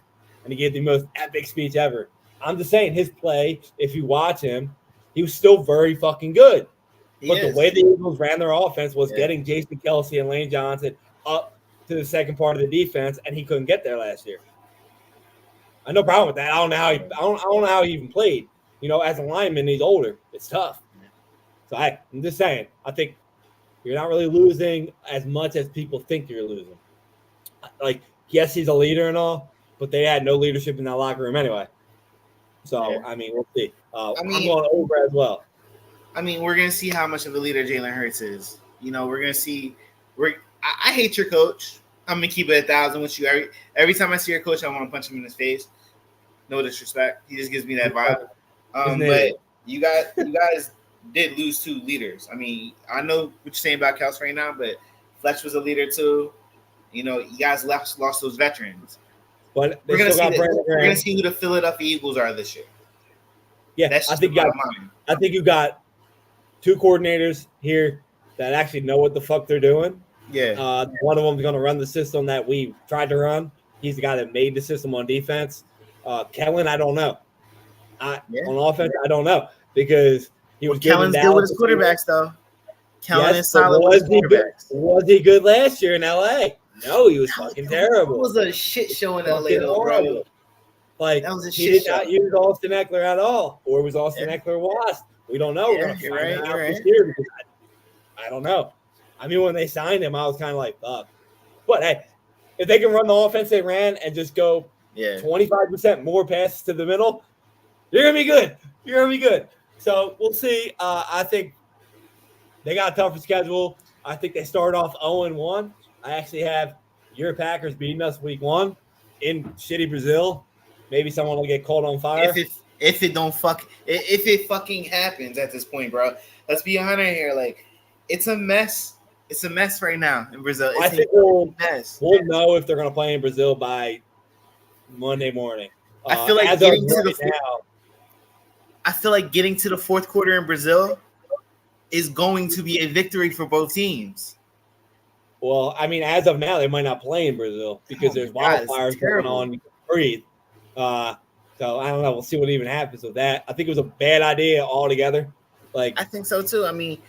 and he gave the most epic speech ever. I'm just saying, his play, if you watch him, he was still very fucking good. But the way the Eagles ran their offense was getting Jason Kelsey and Lane Johnson up to the second part of the defense, and he couldn't get there last year. I have no problem with that. I don't know how he even played. You know, as a lineman, he's older. It's tough. So I'm just saying, I think you're not really losing as much as people think you're losing. Like, yes, he's a leader and all, but they had no leadership in that locker room anyway. So, I mean, we'll see. I'm going over as well. I mean, we're going to see how much of a leader Jalen Hurts is. You know, we're going to see. I hate your coach. I'm going to keep it 1,000 with you. Every time I see your coach, I want to punch him in his face. No disrespect. He just gives me that vibe. But you guys did lose 2 leaders. I mean, I know what you're saying about Kels right now, but Fletch was a leader too. You know, you guys lost those veterans. But we're gonna see who the Philadelphia Eagles are this year. Yeah, I think you got 2 coordinators here that actually know what the fuck they're doing. Yeah. One of them is going to run the system that we tried to run. He's the guy that made the system on defense. Kellen, I don't know. On offense, I don't know because he was Kellen's good with his quarterbacks, though. Kellen is solid with his quarterbacks. Was he good last year in LA? No, he was fucking terrible. It was a shit show in LA, though, bro. Like, that was a he did not use Austin Eckler at all, or was Austin Eckler washed? We don't know. We're going to find out this year because I don't know. I mean, when they signed him, I was kind of like, fuck. But hey, if they can run the offense they ran and just go 25% more passes to the middle, you're going to be good. You're going to be good. So we'll see. I think they got a tougher schedule. I think they start off 0-1. I actually have your Packers beating us week 1 in shitty Brazil. Maybe someone will get caught on fire. If it fucking happens at this point, bro. Let's be honest here. Like, it's a mess. It's a mess right now in Brazil. I think we'll know if they're going to play in Brazil by Monday morning. I feel like getting to the fourth quarter in Brazil is going to be a victory for both teams. Well, I mean, as of now, they might not play in Brazil because there's wildfires going on. You can breathe. So I don't know. We'll see what even happens with that. I think it was a bad idea altogether. Like, I think so too. I mean,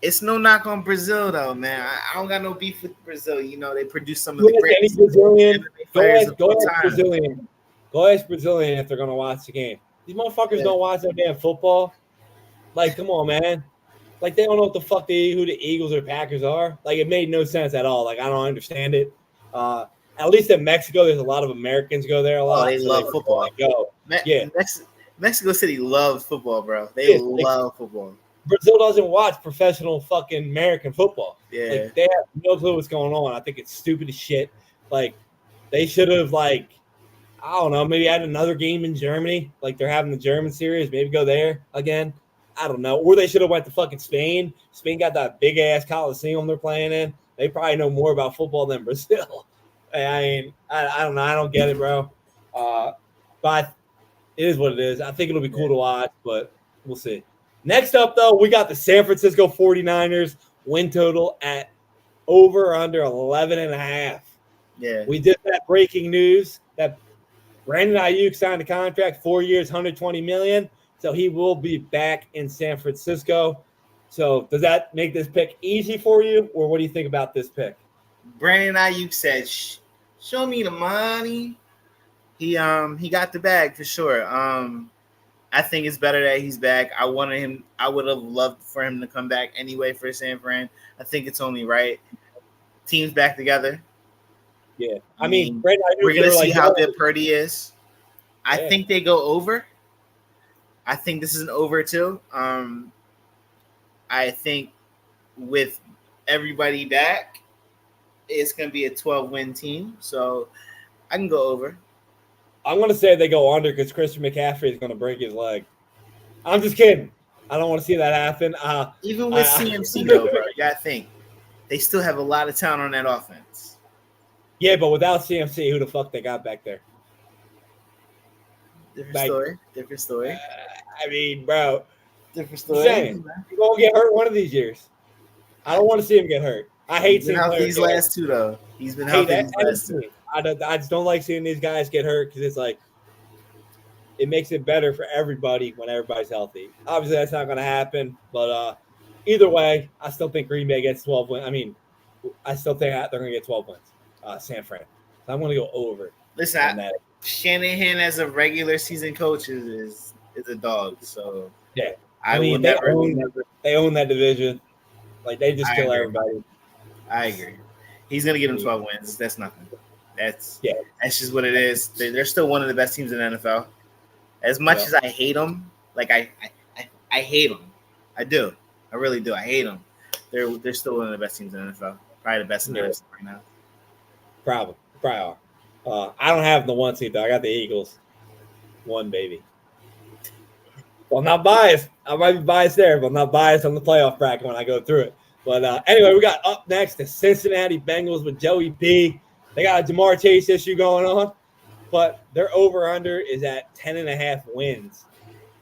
it's no knock on Brazil though, man. I don't got no beef with Brazil. You know, they produce some of the greatest Brazilian. Go ask Brazilian if they're gonna watch the game. These motherfuckers don't watch no damn football. Like, come on, man. Like, they don't know what the fuck who the Eagles or Packers are. Like, it made no sense at all. Like, I don't understand it. At least in Mexico, there's a lot of Americans go there a lot. Oh, they love football. Mexico City loves football, bro. They love football. Brazil doesn't watch professional fucking American football. Yeah. Like, they have no clue what's going on. I think it's stupid as shit. Like, they should have, like, I don't know, maybe had another game in Germany. Like, they're having the German series. Maybe go there again. I don't know. Or they should have went to fucking Spain. Spain got that big-ass Coliseum they're playing in. They probably know more about football than Brazil. I mean, I don't know. I don't get it, bro. But it is what it is. I think it'll be cool to watch, but we'll see. Next up, though, we got the San Francisco 49ers win total at over or under 11.5. Yeah. We did that breaking news that Brandon Ayuk signed a contract, 4 years, $120 million. So he will be back in San Francisco. So does that make this pick easy for you, or what do you think about this pick? Brandon Ayuk said, show me the money. He got the bag for sure. I think it's better that he's back. I would have loved for him to come back anyway for San Fran. I think it's only right. Teams back together. Yeah. I mean, Brandon, we're gonna see how good Purdy is. I Yeah. think they go over. I think this is an over too. I think with everybody back, it's gonna be a 12-win team. So I can go over. I'm going to say they go under because Christian McCaffrey is going to break his leg. I'm just kidding. I don't want to see that happen. Even with CMC though, bro, you gotta think they still have a lot of talent on that offense. Yeah, but without CMC, who the fuck they got back there? Different story. I mean, bro. Different story. Saying, he's going to get hurt one of these years. I don't want to see him get hurt. I hate seeing players these last two though. He's been healthy these last two. I just don't like seeing these guys get hurt because it's like it makes it better for everybody when everybody's healthy. Obviously, that's not going to happen, but either way, I still think Green Bay gets 12 wins. I mean, I still think they're going to get 12 wins. San Fran. So I'm going to go over. Listen, Shanahan as a regular season coach is a dog. So yeah, they own that division. Like they just kill everybody. I agree. He's going to get them 12 wins. That's nothing. That's just what it is. They're still one of the best teams in the NFL. As much as I hate them, like I hate them. I do. I really do. I hate them. They're still one of the best teams in the NFL. Probably the best in the NFL right now. Probably are. I don't have the 1 seed though. I got the Eagles. 1 baby. Well, I'm not biased. I might be biased there, but I'm not biased on the playoff bracket when I go through it. But anyway, we got up next the Cincinnati Bengals with Joey B. They got a Jamar Chase issue going on, but their over-under is at 10.5 wins.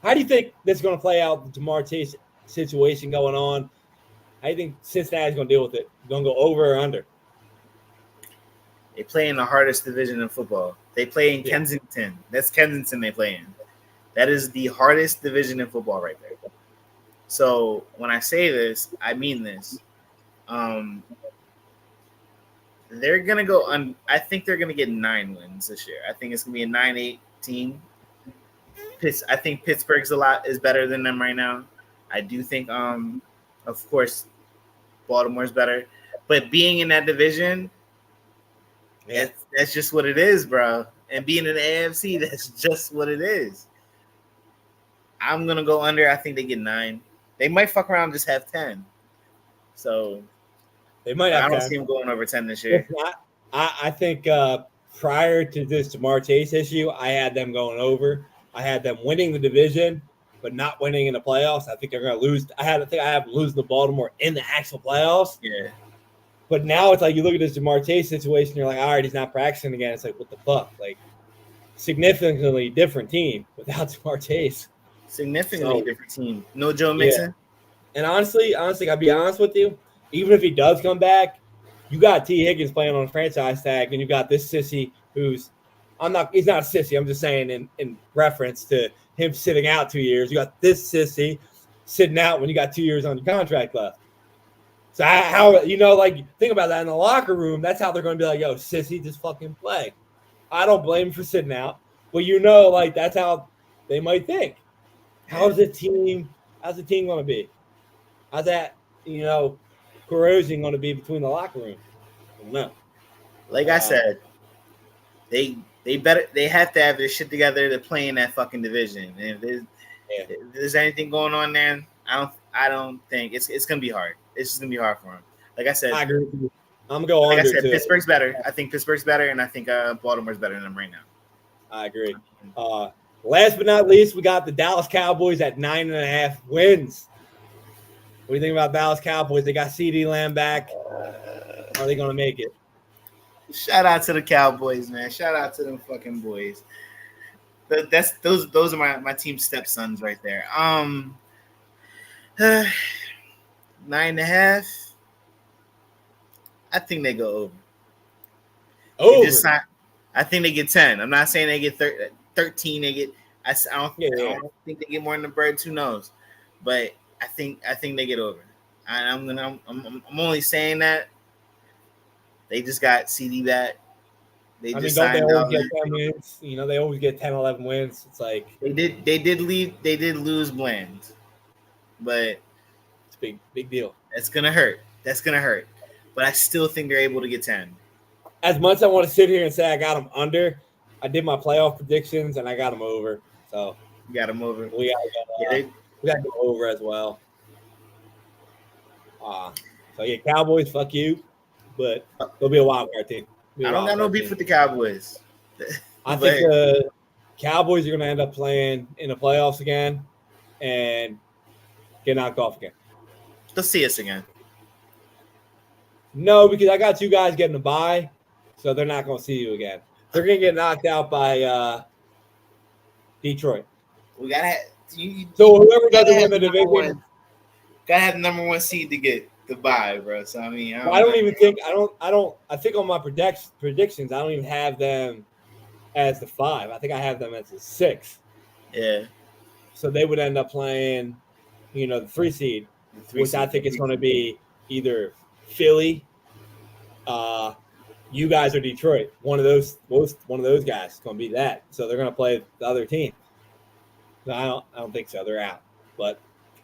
How do you think this is going to play out, the Jamar Chase situation going on? How do you think Cincinnati's going to deal with it? Going to go over or under? They play in the hardest division in football. They play in Kensington. That's Kensington they play in. That is the hardest division in football right there. So when I say this, I mean this. They're going to go on. I think they're going to get 9 wins this year. I think it's going to be a 9-8 team. I think Pittsburgh's is better than them right now. I do think, of course, Baltimore's better. But being in that division, that's just what it is, bro. And being in the AFC, that's just what it is. I'm going to go under. I think they get 9. They might fuck around and just have 10. So they might have I don't 10. see them going over 10 this year. I think prior to this Jamar Chase issue, I had them going over. I had them winning the division, but not winning in the playoffs. I think they're going to lose. I have them losing to Baltimore in the actual playoffs. Yeah. But now it's like you look at this Jamar Chase situation, you're like, all right, he's not practicing again. It's like, what the fuck? Like, significantly different team without Jamar Chase. Significantly different team. No Joe Mixon. Yeah. And honestly, I'll be honest with you. Even if he does come back, you got T. Higgins playing on a franchise tag, and you got this sissy who's he's not a sissy. I'm just saying in reference to him sitting out 2 years. You got this sissy sitting out when you got 2 years on your contract left. So how think about that in the locker room. That's how they're going to be like, yo, sissy, just fucking play. I don't blame him for sitting out, but that's how they might think. How's the team going to be? How's that, corrosion going to be between the locker room? I don't know. Like I said, they have to have their shit together to play in that fucking division. And if there's anything going on there, I don't think it's gonna be hard. It's just gonna be hard for them. Like I said, I agree with you. I'm going like under. I said, too. Pittsburgh's better. I think Pittsburgh's better, and I think Baltimore's better than them right now. I agree. Last but not least, we got the Dallas Cowboys at 9.5 wins. What do you think about Dallas Cowboys? They got CeeDee Lamb back. Are they going to make it? Shout out to the Cowboys, man. Shout out to them fucking boys. Those are my team stepsons right there. 9.5. I think they go over. I think they get 10. I'm not saying they get 13. They get. I don't think they get more than the Birds. Who knows? But I think they get over. I'm only saying that they just got CD back. They I just mean, don't they signed always get Dalvin. 10 wins? You know, they always get 10, 11 wins. It's like They did lose Bland, but it's a big deal. that's gonna hurt. That's gonna hurt. But I still think they're able to get 10. As much as I want to sit here and say I got them under, I did my playoff predictions and I got them over. So You got them over. we got to go over as well. So yeah, Cowboys, fuck you, but they'll be a wild card team. I don't got no beef with the Cowboys. I think the Cowboys are going to end up playing in the playoffs again and get knocked off again. They'll see us again. No, because I got you guys getting a bye, so they're not going to see you again. They're going to get knocked out by Detroit. We gotta. So whoever doesn't win the division, gotta have the number 1 seed to get the bye, bro. So I mean, I think on my predictions, I don't even have them as the 5. I think I have them as the 6. Yeah. So they would end up playing, the 3 seed, which I think is going to be either Philly, you guys, or Detroit. One of those guys is going to be that. So they're going to play the other team. No, I don't think so. They're out. But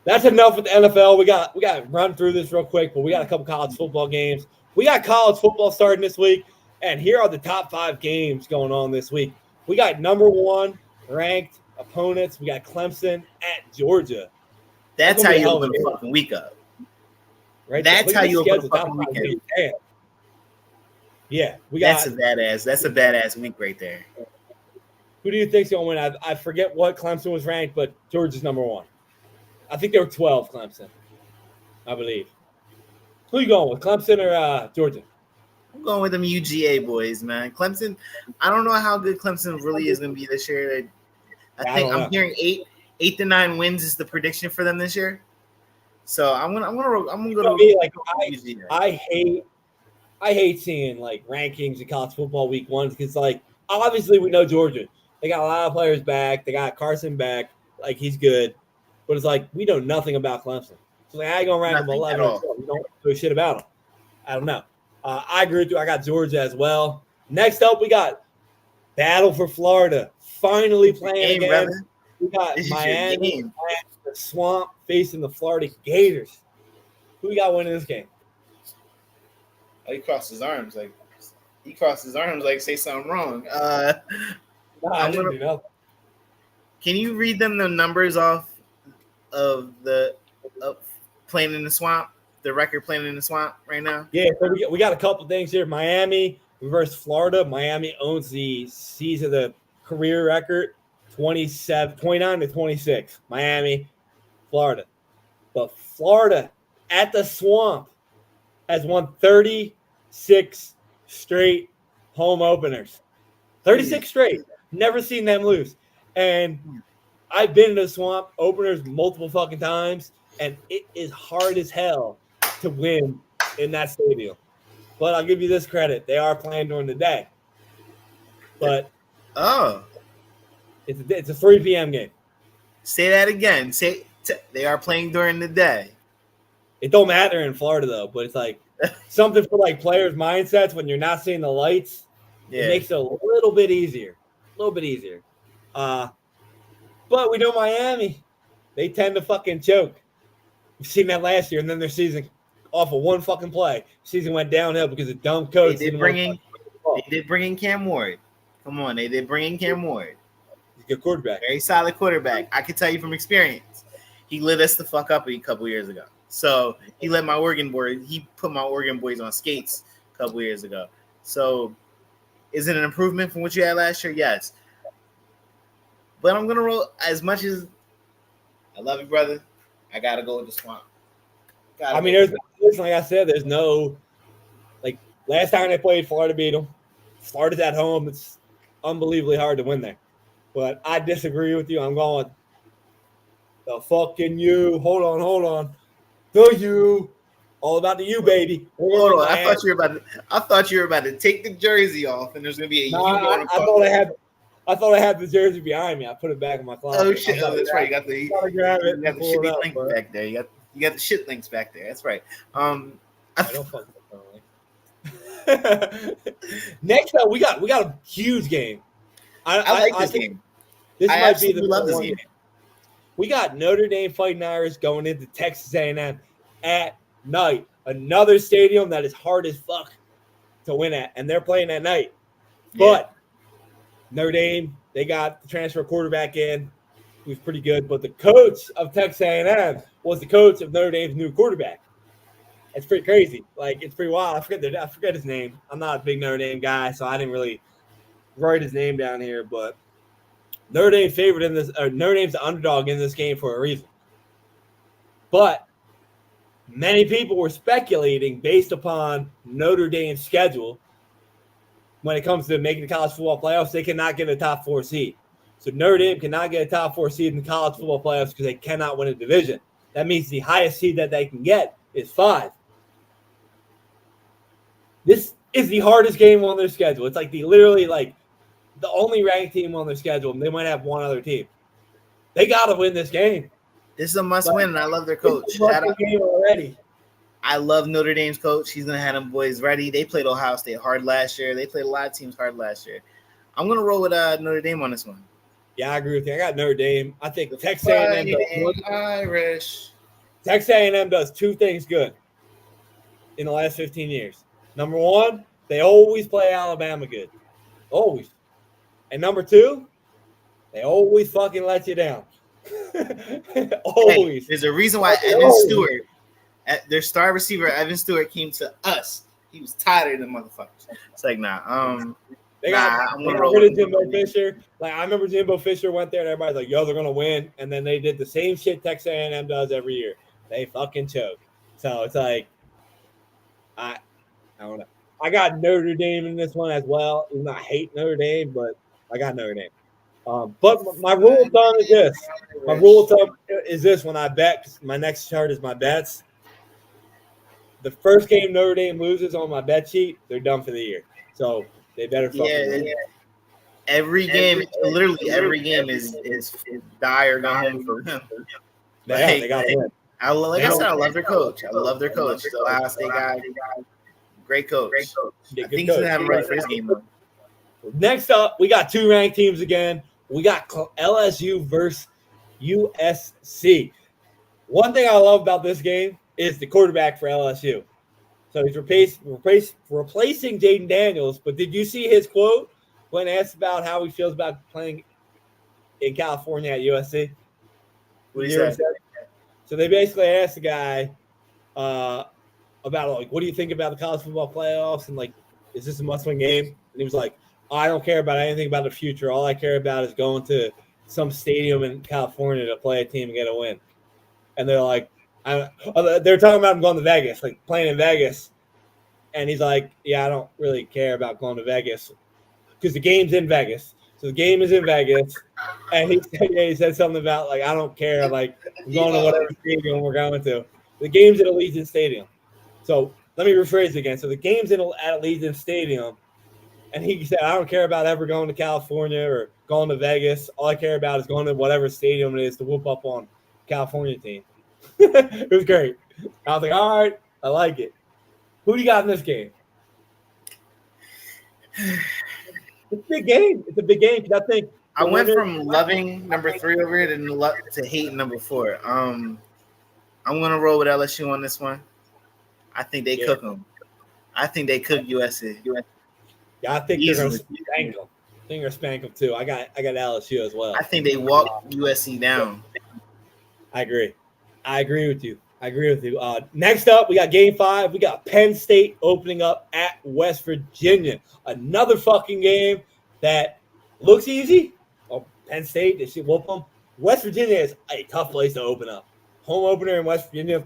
that's enough with the NFL. We got to run through this real quick, but we got a couple college football games. We got college football starting this week, and here are the top 5 games going on this week. We got number 1 ranked opponents. We got Clemson at Georgia. That's how you open the fucking week up. Right. That's how you open the fucking weekend. Yeah, we got. That's a badass week right there. Who do you think's going to win? I forget what Clemson was ranked, but Georgia's number 1. I think they were 12, Clemson, I believe. Who you going with, Clemson or Georgia? I'm going with them UGA boys, man. Clemson, I don't know how good Clemson really is going to be this year. I think I'm hearing 8 to 9 wins is the prediction for them this year. So I'm gonna go to like I hate seeing like rankings in college football week 1 because like obviously we know Georgia. They got a lot of players back. They got Carson back. Like he's good. But it's like we know nothing about Clemson. So like I ain't gonna rank them 11. We don't know shit about them. I don't know. I agree with you. I got Georgia as well. Next up, we got Battle for Florida. Finally playing again. Brother. We got Miami at the Swamp facing the Florida Gators. Who we got winning this game? Oh, he crossed his arms like say something wrong. I didn't do nothing. Can you read them the numbers off of the playing in the Swamp? The record playing in the Swamp right now? Yeah, so we got a couple things here. Miami versus Florida. Miami owns the career record 29 to 26. Miami, Florida. But Florida at the Swamp has won 36 straight home openers. 36 straight. Never seen them lose. And I've been to the Swamp openers multiple fucking times, and it is hard as hell to win in that stadium. But I'll give you this credit. They are playing during the day. But it's a 3 p.m. game. Say that again. They are playing during the day. It don't matter in Florida, though. But it's like something for like players' mindsets when you're not seeing the lights. Yeah. It makes it a little bit easier. But we know Miami. They tend to fucking choke. We've seen that last year, and then their season off of one fucking play. Season went downhill because of dumb coach. They did bring in Cam Ward. Come on, they did bring in Cam Ward. He's a good quarterback. Very solid quarterback. I can tell you from experience. He lit us the fuck up a couple years ago. So he put my Oregon boys on skates a couple years ago. So is it an improvement from what you had last year? Yes. But I'm gonna roll as much as I love you, brother. I gotta go with the Swamp. There's like I said, there's no like last time they played, Florida beat them. Florida's at home. It's unbelievably hard to win there. But I disagree with you. I'm going the fucking you. Hold on. The you. All about the you, baby. Hold on. I thought you were about to take the jersey off, and there's gonna be a you. I thought I had the jersey behind me. I put it back in my closet. Oh shit! That's right. You got the shitty link back there. You got the shit links back there. That's right. I don't fucking Next up, we got a huge game. I like this game. This I might be the love this one game. We got Notre Dame Fighting Irish going into Texas A&M at night. Another stadium that is hard as fuck to win at, and they're playing at night. But Notre Dame, they got the transfer quarterback in, who's pretty good. But the coach of Texas A&M was the coach of Notre Dame's new quarterback. It's pretty crazy. Like, it's pretty wild. I forget his name. I'm not a big Notre Dame guy, so I didn't really write his name down here. But Notre Dame favored in this, or Notre Dame's the underdog in this game for a reason. But many people were speculating based upon Notre Dame's schedule. When it comes to making the college football playoffs, they cannot get a top 4 seed. So Notre Dame cannot get a top 4 seed in the college football playoffs because they cannot win a division. That means the highest seed that they can get is 5. This is the hardest game on their schedule. It's like literally the only ranked team on their schedule, and they might have one other team. They got to win this game. This is a must-win, and I love their coach. It's a game already. I love Notre Dame's coach. He's going to have them boys ready. They played Ohio State hard last year. They played a lot of teams hard last year. I'm going to roll with Notre Dame on this one. Yeah, I agree with you. I got Notre Dame. I think Texas A&M does Irish. Texas A&M does 2 things good in the last 15 years. Number 1, they always play Alabama good. Always. And number 2, they always fucking let you down. Always. Hey, there's a reason why Evan Stewart, their star receiver, Evan Stewart, came to us. He was tired of the motherfuckers. It's like, I'm gonna roll with Jimbo Fisher. Like, I remember Jimbo Fisher went there and everybody's like, yo, they're gonna win. And then they did the same shit Texas A&M does every year. They fucking choke. So it's like, I don't know. I got Notre Dame in this one as well. Even though I hate Notre Dame, but I got Notre Dame. But my rule of thumb is this. My rule of thumb is this when I bet. My next chart is my bets. The first game Notre Dame loses on my bet sheet, they're done for the year. So they better fucking win. Every game, literally every game is die or go home for them. They got to win. I love their coach. I love their coach. The Ohio State guy, great coach. I think he's going to have him ready for his game, though. Next up, we got 2 ranked teams again. We got LSU versus USC. One thing I love about this game is the quarterback for LSU. So he's replacing Jaden Daniels. But did you see his quote when asked about how he feels about playing in California at USC? What did he say? So they basically asked the guy about, what do you think about the college football playoffs? And, is this a must-win game? And he was like, I don't care about anything about the future. All I care about is going to some stadium in California to play a team and get a win. And they're like, they're talking about him going to Vegas, playing in Vegas. And he's like, yeah, I don't really care about going to Vegas because the game's in Vegas. So the game is in Vegas. And he said something about, I don't care. I'm going to whatever stadium we're going to. The game's at Allegiant Stadium. So let me rephrase it again. So the game's at Allegiant Stadium. And he said, I don't care about ever going to California or going to Vegas. All I care about is going to whatever stadium it is to whoop up on California team. It was great. I was like, all right, I like it. Who do you got in this game? It's a big game. It's a big game because I think I went from loving number 3 over here to hating number 4. I'm going to roll with LSU on this one. I think they cook them. I think they cook USC. Yeah, I think they're going to spank them. I think they're going to spank them too. I got LSU as well. I think they walk USC down. I agree with you. Next up, we got Game 5. We got Penn State opening up at West Virginia. Another fucking game that looks easy. Oh, Penn State, they should whoop them. West Virginia is a tough place to open up. Home opener in West Virginia.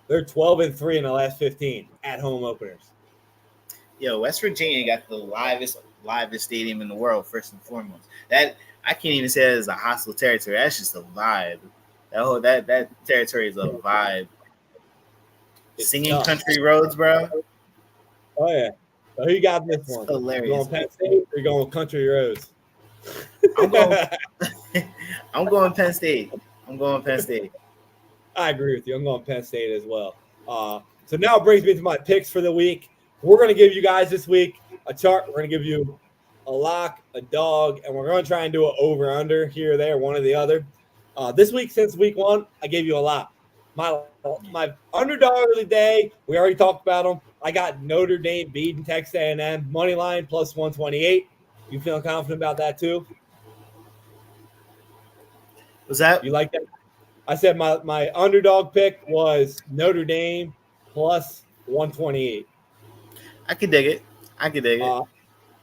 They're 12-3 in the last 15 at home openers. Yo, West Virginia got the livest stadium in the world, first and foremost. That I can't even say that is a hostile territory. That's just a vibe. That territory is a vibe. Singing tough. Country roads, bro. Oh yeah. So who you got in this one? Hilarious. You going Penn State or you going country roads? I'm going Penn State. I agree with you. I'm going Penn State as well. So now it brings me to my picks for the week. we're going to give you guys this week a chart. We're going to give you a lock, a dog, and we're going to try and do an over-under here or there, one or the other. This week, since week 1, I gave you a lock. My underdog of the day, we already talked about them. I got Notre Dame beating Texas A&M, money line plus 128. You feeling confident about that too? Was that? You like that? I said my underdog pick was Notre Dame plus 128. I could dig it.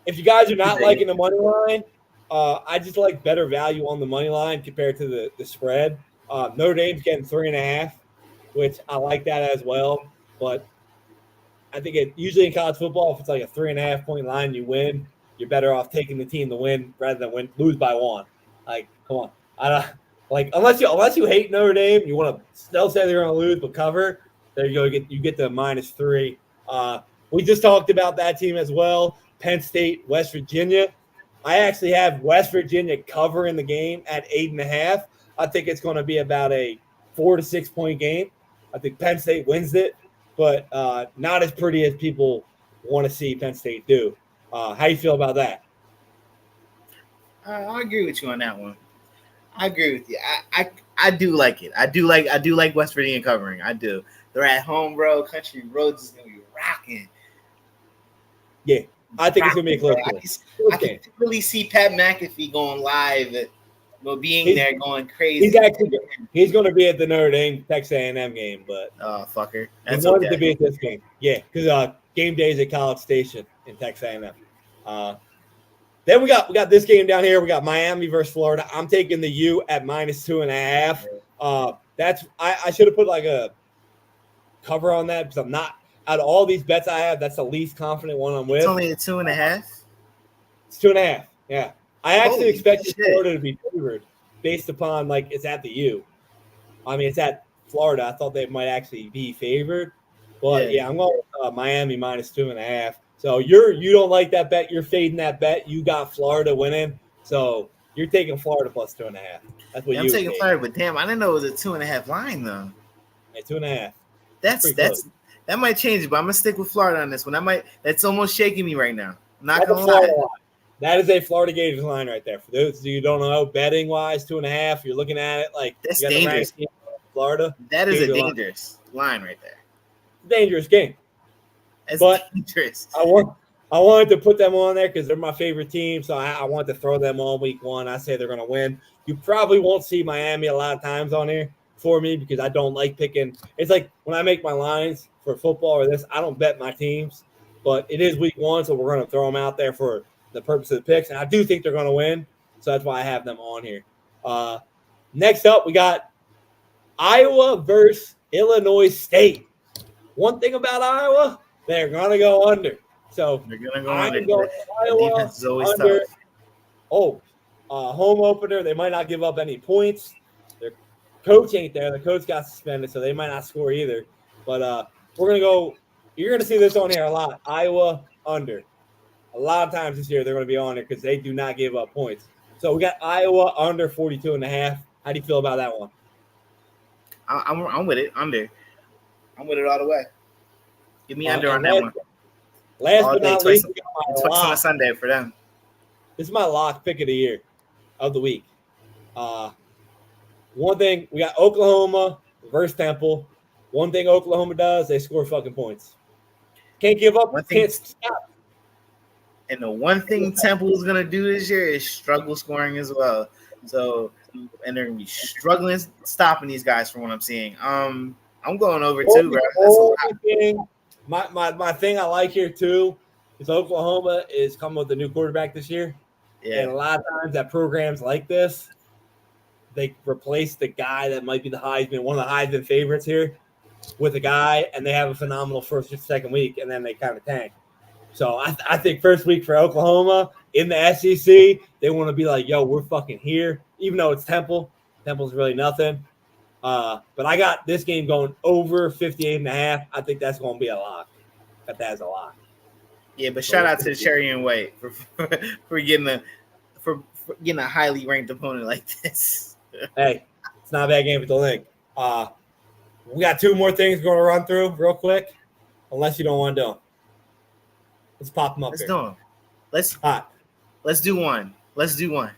If you guys are not liking the money line, I just like better value on the money line compared to the spread. Notre Dame's getting 3.5, which I like that as well. But I think usually in college football, if it's like a 3.5 point line, you win. You're better off taking the team to win rather than lose by 1. Like, come on, I don't like unless you hate Notre Dame, you want to still say they're going to lose but cover. There you go. You get the -3. We just talked about that team as well. Penn State, West Virginia. I actually have West Virginia covering the game at 8.5. I think it's going to be about a 4 to 6 point game. I think Penn State wins it, but not as pretty as people want to see Penn State do. How do you feel about that? I agree with you on that one. I agree with you. I do like it. I do like West Virginia covering. I do. They're at home, bro. Country Roads is gonna be rocking. Yeah, I think it's gonna be a close game. I can really see Pat McAfee going live, being there, going crazy. He's going to be at the Notre Dame Texas A&M game, but fucker, that's he wanted to be at this game. Yeah, because game day is at College Station in Texas A&M. Then we got this game down here. We got Miami versus Florida. I'm taking the U at -2.5. I should have put like a cover on that because I'm not. Out of all these bets I have, that's the least confident one I'm with. It's only a 2.5. It's 2.5. Yeah, I actually expected Florida to be favored based upon like it's at the U. I mean, it's at Florida. I thought they might actually be favored, but yeah I'm going with Miami -2.5. So you don't like that bet. You're fading that bet. You got Florida winning, so you're taking Florida plus 2.5. That's what I'm taking Florida, but damn, I didn't know it was a 2.5 line though. Yeah, 2.5. That might change it, but I'm gonna stick with Florida on this one. That's almost shaking me right now. I'm not That's gonna lie. That is a Florida Gators line right there. For those of you who don't know, betting wise, 2.5. You're looking at it like that's dangerous. Florida. That is a dangerous line right there. Dangerous game. That's dangerous. I wanted to put them on there because they're my favorite team, so I wanted to throw them on week 1. I say they're going to win. You probably won't see Miami a lot of times on here for me because I don't like picking. It's like when I make my lines for football or this, I don't bet my teams, but it is week 1, so we're going to throw them out there for the purpose of the picks, and I do think they're going to win, so that's why I have them on here. Next up, we got Iowa versus Illinois State. One thing about Iowa, they're going to go under. So they're going to go under. Iowa, defense is always under. Tough. Home opener. They might not give up any points. Their coach ain't there. The coach got suspended, so they might not score either. But we're going to go – you're going to see this on here a lot. Iowa under. A lot of times this year they're going to be on there because they do not give up points. So we got Iowa under 42.5. How do you feel about that one? I'm with it. Under. I'm with it all the way. Give me under on that one. Last but not least, twice on a Sunday for them. This is my lock pick of the year, of the week. One thing, we got Oklahoma versus Temple. One thing Oklahoma does, they score fucking points. Can't give up. Can't stop. And the one thing Temple is going to do this year is struggle scoring as well. So, and they're going to be struggling stopping these guys from what I'm seeing. I'm going over too, bro. My thing I like here too is Oklahoma is coming with a new quarterback this year. Yeah. And a lot of times at programs like this, they replace the guy that might be the Heisman, one of the Heisman favorites here, with a guy, and they have a phenomenal first or second week, and then they kind of tank. So I think first week for Oklahoma in the SEC, they want to be like, yo, we're fucking here, even though it's Temple. Temple's really nothing. But I got this game going over 58.5. I think that's going to be a lock. Got that as a lock. Yeah, but shout out to the Cherry and White for getting a highly ranked opponent like this. Hey, it's not a bad game with the link. We got 2 more things we're going to run through real quick, unless you don't want to do them. Let's pop them up Let's here. do them. Hot. Let's do one. I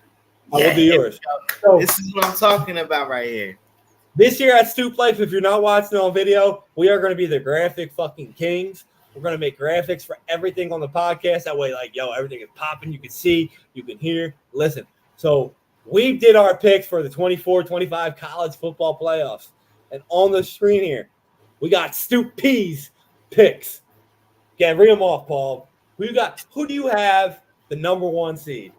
will do yours. So, this is what I'm talking about right here. This year at Stoop Life, if you're not watching on video, we are going to be the graphic fucking kings. We're going to make graphics for everything on the podcast. That way, everything is popping. You can see, you can hear, listen. So we did our picks for the 24-25 college football playoffs. And on the screen here, we got Stoop P's picks. Okay, read them off, Paul. Who do you have the number 1 seed?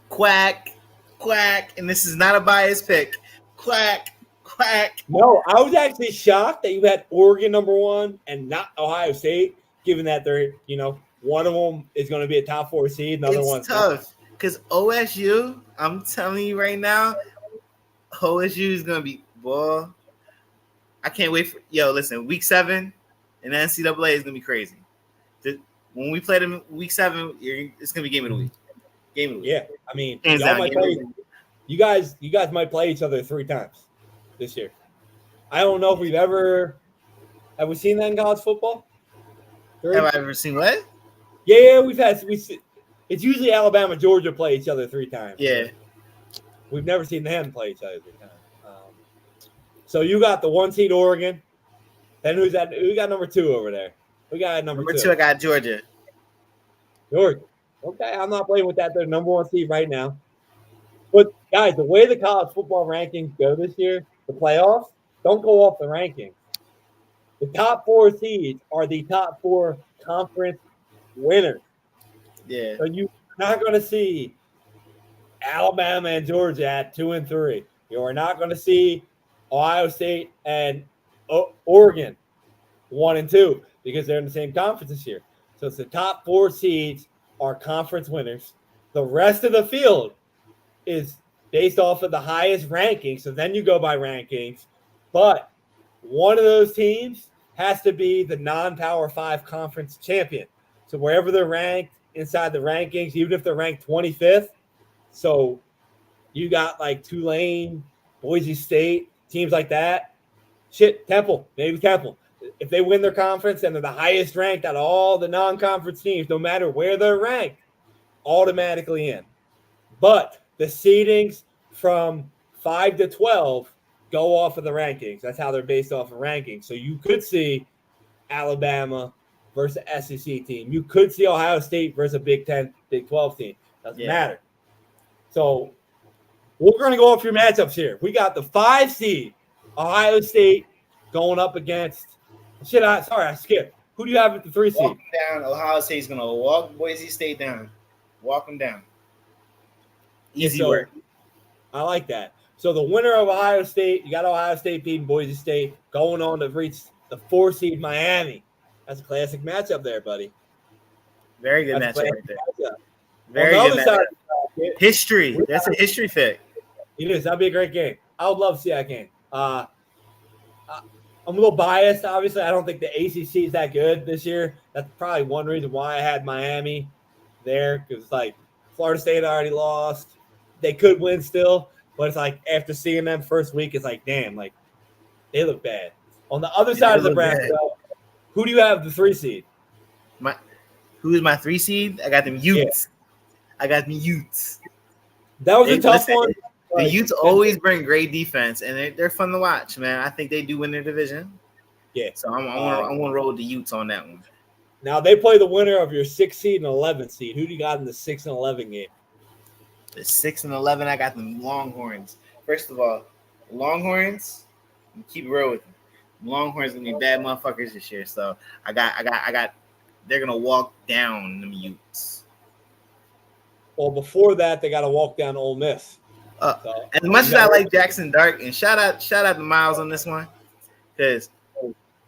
Quack. And this is not a biased pick. Quack. No, I was actually shocked that you had Oregon number 1 and not Ohio State, given that they're, one of them is going to be a top 4 seed. Another one's tough because OSU, I'm telling you right now, OSU is going to be, boy, I can't wait for, listen, week 7 in the NCAA is going to be crazy. When we play them week 7, it's going to be game of the week. Yeah, I mean, you guys might play each other 3 times this year. I don't know if have we seen that in college football? 3? Have I ever seen what? Yeah, it's usually Alabama, Georgia play each other 3 times. Yeah. We've never seen them play each other 3 times. So you got the 1 seed Oregon. Then who got number 2 over there? We got number 2. I got Georgia. Georgia. Okay, I'm not playing with that. They're number 1 seed right now. But guys, the way the college football rankings go this year, the playoffs, don't go off the rankings. The top 4 seeds are the top 4 conference winners. Yeah. So you're not going to see Alabama and Georgia at 2 and 3. You are not going to see Ohio State and Oregon 1 and 2 because they're in the same conference this year. So it's the top 4 seeds are conference winners. The rest of the field is based off of the highest ranking. So then you go by rankings. But one of those teams has to be the non-Power 5 conference champion. So wherever they're ranked inside the rankings, even if they're ranked 25th, so you got like Tulane, Boise State, teams like that. Temple. If they win their conference and they're the highest ranked out of all the non-conference teams, no matter where they're ranked, automatically in. But the seedings from 5 to 12 go off of the rankings. That's how they're based off of rankings. So you could see Alabama versus an SEC team. You could see Ohio State versus a Big 10, Big 12 team. Doesn't matter. So we're going to go off your matchups here. We got the 5 seed, Ohio State, going up against I skipped. Who do you have at the 3 seed? Walk down. Ohio State's going to walk Boise State down. Walk them down. Easy work. I like that. So the winner of Ohio State, you got Ohio State beating Boise State, going on to reach the 4 seed Miami. That's a classic matchup there, buddy. Very good matchup right there. Very good matchup. History. That's a history pick. It is. That'd be a great game. I would love to see that game. I'm a little biased. Obviously, I don't think the ACC is that good this year. That's probably one reason why I had Miami there, because Florida State already lost. They could win still, but it's after seeing them first week, it's damn, they look bad. On the other side of the bracket, who do you have the 3 seed? Who is my 3 seed? I got them Utes. Yeah. That was a tough one. The Utes always bring great defense, and they're fun to watch, man. I think they do win their division. Yeah. So I'm gonna roll with the Utes on that one. Now they play the winner of your 6 seed and 11 seed. Who do you got in the 6 and 11 game? The 6 and 11, I got them Longhorns. First of all, Longhorns, keep it real with them. Longhorns gonna be bad motherfuckers this year. So I got. They're gonna walk down them Utes. Well, before that, they got to walk down Ole Miss. As much as I like Jackson Dart, and shout out to Miles on this one, because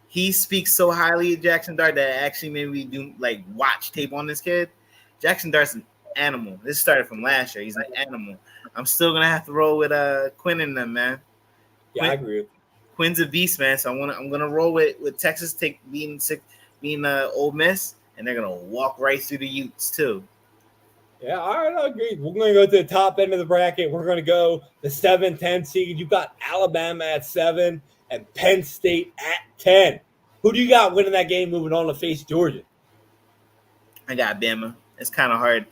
he speaks so highly of Jackson Dart that actually made me do watch tape on this kid. Jackson Dart's an animal. This started from last year. He's an animal. I'm still gonna have to roll with Quinn and them, man. Yeah, I agree. Quinn's a beast, man. So I'm gonna roll with Texas being Ole Miss, and they're gonna walk right through the Utes too. Yeah, all right, I agree. We're going to go to the top end of the bracket. We're going to go the 7-10 seed. You've got Alabama at 7 and Penn State at 10. Who do you got winning that game moving on to face Georgia? I got Bama. It's kind of hard.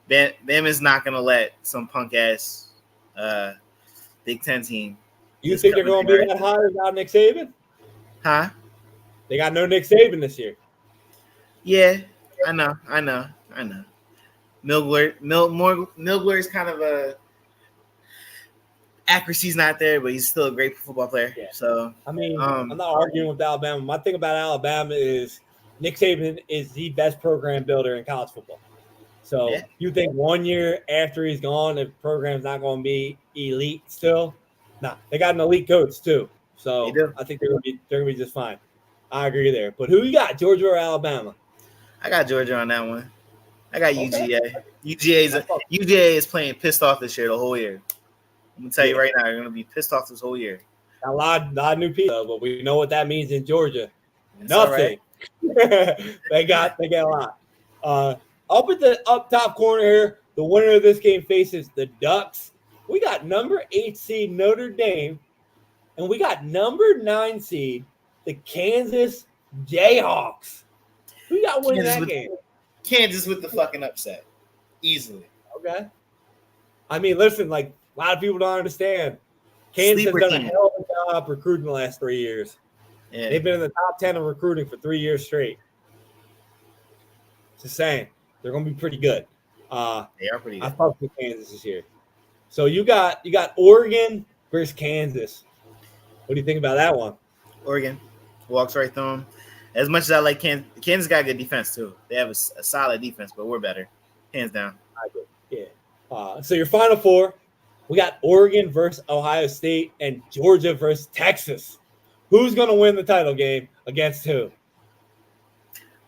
Bama's not gonna let some punk ass Big Ten team. You think they're going to be that high without Nick Saban? Huh? They got no Nick Saban this year. Yeah, I know. Milgler is kind of a accuracy's not there, but he's still a great football player. Yeah. So I mean, I'm not arguing with Alabama. My thing about Alabama is Nick Saban is the best program builder in college football. So you think 1 year after he's gone, the program's not going to be elite still? Nah, they got an elite coach too. So I think they're gonna be just fine. I agree there. But who you got, Georgia or Alabama? I got Georgia on that one. I got UGA. UGA is playing pissed off this year, the whole year. I'm gonna tell you right now, they're gonna be pissed off this whole year. A lot of new people, but we know what that means in Georgia. Nothing. Right. they got a lot. Up at the up top corner here, the winner of this game faces the Ducks. We got number 8 seed Notre Dame, and we got number 9 seed the Kansas Jayhawks. Who got winning that game? Kansas with the fucking upset, easily. Okay. I mean, listen, like a lot of people don't understand. Kansas has done a hell of a job recruiting the last 3 years. Yeah. They've been in the top 10 of recruiting for 3 years straight. Just saying, they're going to be pretty good. They are pretty good. I fucked with Kansas this year. So you got Oregon versus Kansas. What do you think about that one? Oregon walks right through them. As much as I like Kansas got good defense too. They have a solid defense, but we're better, hands down. I agree. Yeah. So your final four, we got Oregon versus Ohio State and Georgia versus Texas. Who's going to win the title game against who?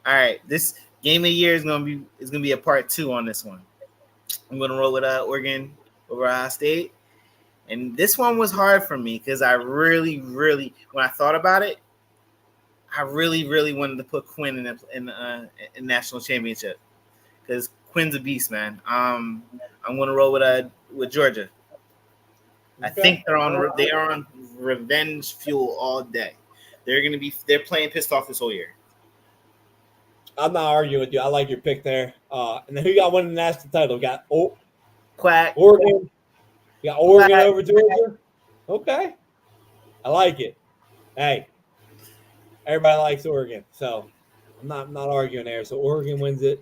All right, this game of the year is going to be a part 2 on this one. I'm going to roll with Oregon over Ohio State. And this one was hard for me because I really, when I thought about it, I really wanted to put Quinn in national championship because Quinn's a beast, man. I'm going to roll with Georgia. I think they are on revenge fuel all day. They're playing pissed off this whole year. I'm not arguing with you. I like your pick there. And then who got winning the national title? We got Oregon. You got Oregon over Georgia? Okay. I like it. Hey, everybody likes Oregon. So I'm not arguing there. So Oregon wins it.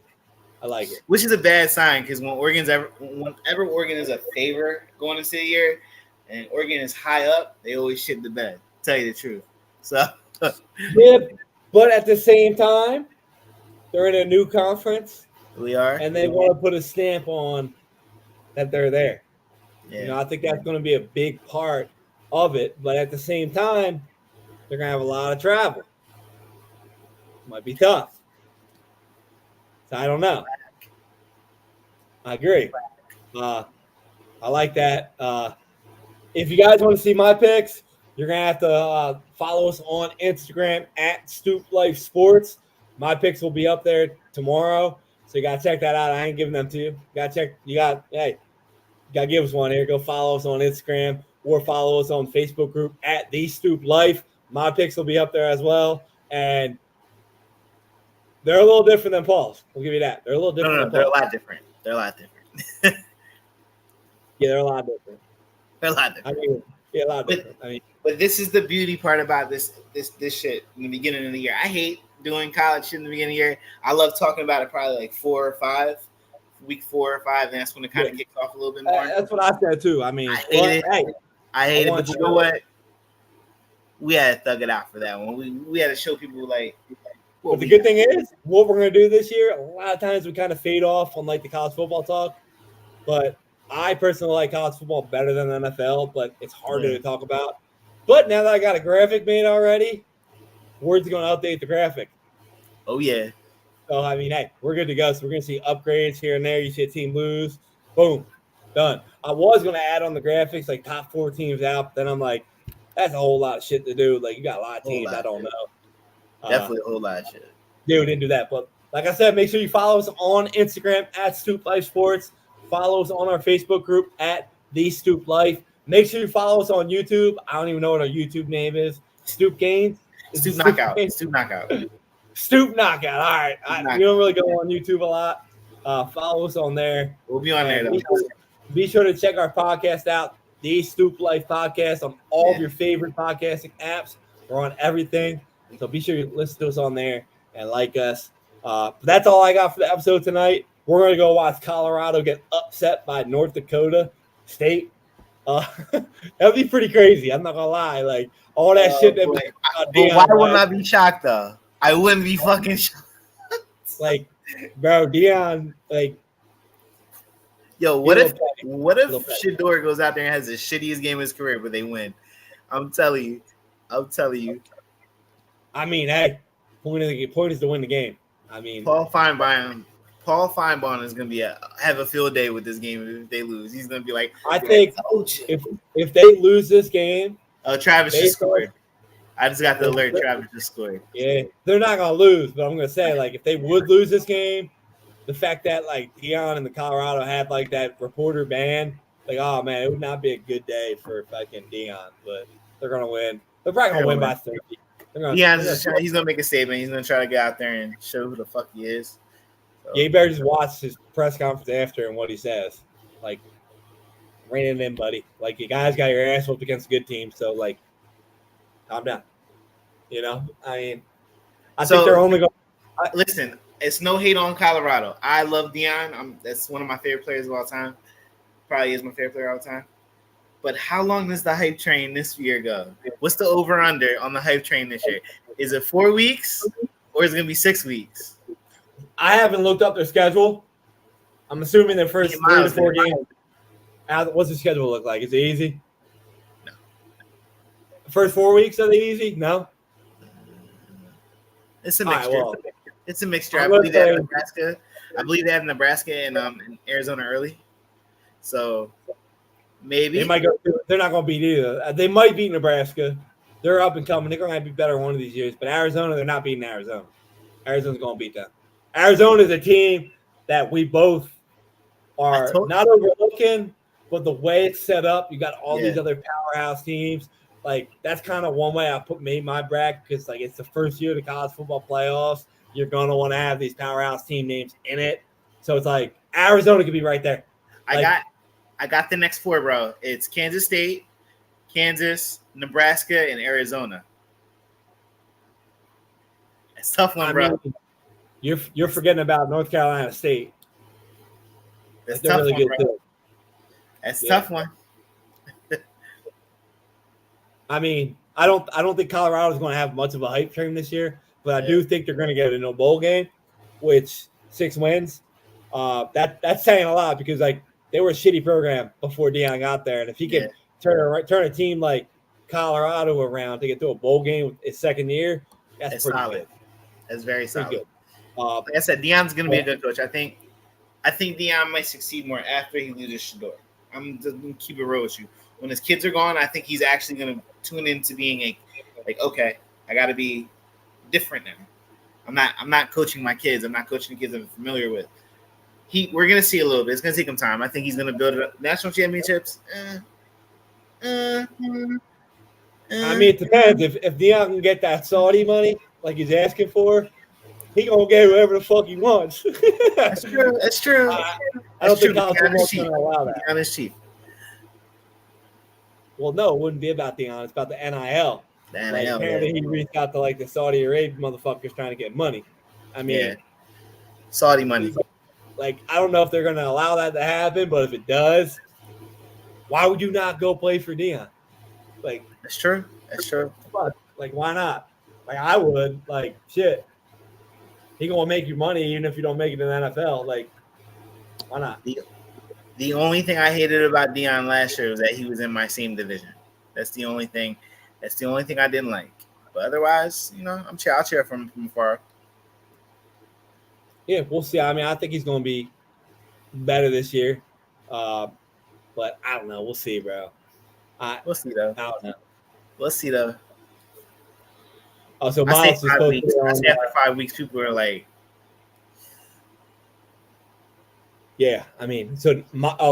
I like it. Which is a bad sign because whenever Oregon is a favorite going into the year and Oregon is high up, they always shit the bed. Tell you the truth. So yeah, but at the same time, they're in a new conference. We are. And they want to put a stamp on that they're there. Yeah. I think that's going to be a big part of it. But at the same time, they're going to have a lot of travel. Might be tough. So I don't know. I agree. I like that. If you guys want to see my picks, you're going to have to follow us on Instagram at Stoop Life Sports. My picks will be up there tomorrow. So you got to check that out. I ain't giving them to you. You got to give us one here. Go follow us on Instagram or follow us on Facebook group at The Stoop Life. My picks will be up there as well. And they're a little different than Paul's. We'll give you that. They're a little different. No, they're a lot different. Yeah, they're a lot different. They're a lot different. A lot different. But this is the beauty part about this shit in the beginning of the year. I hate doing college shit in the beginning of the year. I love talking about it probably like 4 or 5. Week 4 or 5, and that's when it kind of kicks off a little bit more. That's what I said too. I mean, I hate it, but you know what? We had to thug it out for that one. We had to show people like. But the good thing is, what we're going to do this year, a lot of times we kind of fade off on like the college football talk, but I personally like college football better than the NFL, but it's harder to talk about. But now that I got a graphic made already, Word's going to update the graphic. Oh, yeah. So, I mean, hey, we're good to go. So we're going to see upgrades here and there. You see a team lose. Boom. Done. I was going to add on the graphics, like top 4 teams out. But then I'm like, that's a whole lot of shit to do. Like, you got a lot of teams. I don't know. Definitely a whole lot of shit. Yeah, we didn't do that. But like I said, make sure you follow us on Instagram at Stoop Life Sports. Follow us on our Facebook group at The Stoop Life. Make sure you follow us on YouTube. I don't even know what our YouTube name is. Stoop Gains? Stoop Knockout. Stoop Knockout. Stoop Knockout. All right. We don't really go on YouTube a lot. Follow us on there. We'll be on there, though. Be sure to check our podcast out, the Stoop Life Podcast, on all of your favorite podcasting apps. We're on everything. So be sure you listen to us on there and like us. But that's all I got for the episode tonight. We're going to go watch Colorado get upset by North Dakota State. That'd be pretty crazy. I'm not going to lie. Like, all that shit. That why wouldn't I be shocked, though? I wouldn't be fucking shocked. Like, bro, Deion, like. Yo, what if Shedeur goes out there and has the shittiest game of his career, but they win? I'm telling you. I mean, hey, point is to win the game. I mean, Paul Feinbaum is gonna have a field day with this game if they lose. He's gonna be like, I think if they lose this game, Travis just scored. I just got the alert. Travis just scored. Yeah, they're not gonna lose, but I'm gonna say, like, if they would lose this game, the fact that like Deion and the Colorado had like that reporter ban, like, oh man, it would not be a good day for fucking Deion. But they're gonna win. They're probably gonna win by 30. He's gonna make a statement. He's gonna try to get out there and show who the fuck he is. So. Yeah, you better just watch his press conference after and what he says. Like, rein it in, buddy. Like, you guys got your ass whooped against a good team, so like, calm down. You know, I mean, I think they're only going. Listen, it's no hate on Colorado. I love Deion. That's one of my favorite players of all time. Probably is my favorite player of all time. But how long does the hype train this year go? What's the over-under on the hype train this year? Is it 4 weeks or is it going to be 6 weeks? I haven't looked up their schedule. I'm assuming their first 3 to 4 games. What's the schedule look like? Is it easy? No. First 4 weeks, are they easy? No? It's a mixture. It's a mixture. I believe they have Nebraska and Arizona early. So maybe they might go. They're not going to beat either. They might beat Nebraska. They're up and coming. They're going to be better one of these years. But Arizona, they're not beating Arizona. Arizona's going to beat them. Arizona is a team that we both are not overlooking, but the way it's set up, you got all these other powerhouse teams. Like, that's kind of one way I made my bracket, because like it's the first year of the college football playoffs. You're going to want to have these powerhouse team names in it. So it's like Arizona could be right there. I got the next 4, bro. It's Kansas State, Kansas, Nebraska, and Arizona. It's a tough one, bro. You're forgetting about North Carolina State. That's tough really one, bro. That's a tough one. I mean, I don't think Colorado's going to have much of a hype train this year, but I do think they're going to get into a bowl game, which 6 wins. That's saying a lot, because like they were a shitty program before Deion got there, and if he can turn a team like Colorado around to get to a bowl game his second year, that's pretty solid. Good. That's very solid. Good. Like I said, Deion's going to be a good coach. I think Deion might succeed more after he loses Shedeur. I'm just going to keep it real with you. When his kids are gone, I think he's actually going to tune into being okay, I got to be different now. I'm not coaching my kids. I'm not coaching the kids I'm familiar with. We're going to see a little bit. It's going to take him time. I think he's going to build national championships. I mean, it depends. If Deion can get that Saudi money like he's asking for, he gonna get whoever the fuck he wants. That's true. That's true. I don't think college football's gonna allow that. Deion is cheap. Well, no, it wouldn't be about Deion. It's about the NIL. The NIL. Apparently, he reached out to like the Saudi Arabia motherfuckers trying to get money. I mean, Saudi money. Like, I don't know if they're gonna allow that to happen, but if it does, why would you not go play for Deion? Like, that's true. That's true. Like, why not? Like, I would. Like, shit. He gonna make you money even if you don't make it in the NFL. Like, why not? The only thing I hated about Deion last year was that he was in my same division. That's the only thing. That's the only thing I didn't like. But otherwise, I'll cheer from afar. Yeah, we'll see. I mean, I think he's gonna be better this year. But I don't know. We'll see, bro. We'll see though. I don't know. We'll see though. Oh, so Miles is supposed to be on, after 5 weeks, people are like, yeah. I mean, so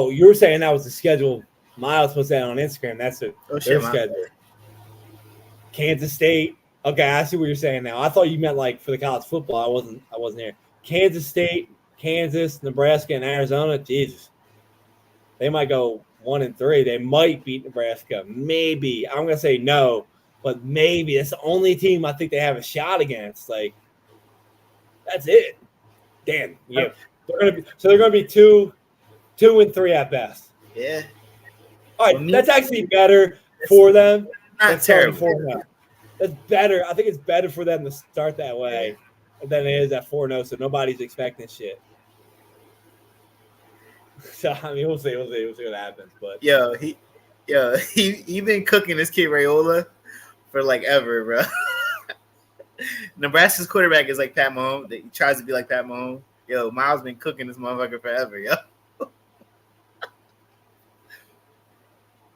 you were saying that was the schedule. Miles posted that on Instagram. That's their schedule. Kansas State, Okay, I see what you're saying now. I thought you meant like for the college football. I wasn't there. Kansas State, Kansas, Nebraska, and Arizona. Jesus, they might go 1-3. They might beat Nebraska. Maybe. I'm gonna say no, but maybe. That's the only team I think they have a shot against. Like, that's it. Damn. Yeah. They're gonna be 2-3 at best. Yeah. All right, that's actually better for them. Not terrible. That's better. I think it's better for them to start that way than it is at 4-0, so nobody's expecting shit. So I mean, we'll see what happens. But he been cooking this kid Raiola for like ever, bro. Nebraska's quarterback is like Pat Mahomes. He tries to be like Pat Mahomes. Yo, Miles been cooking this motherfucker forever, yo.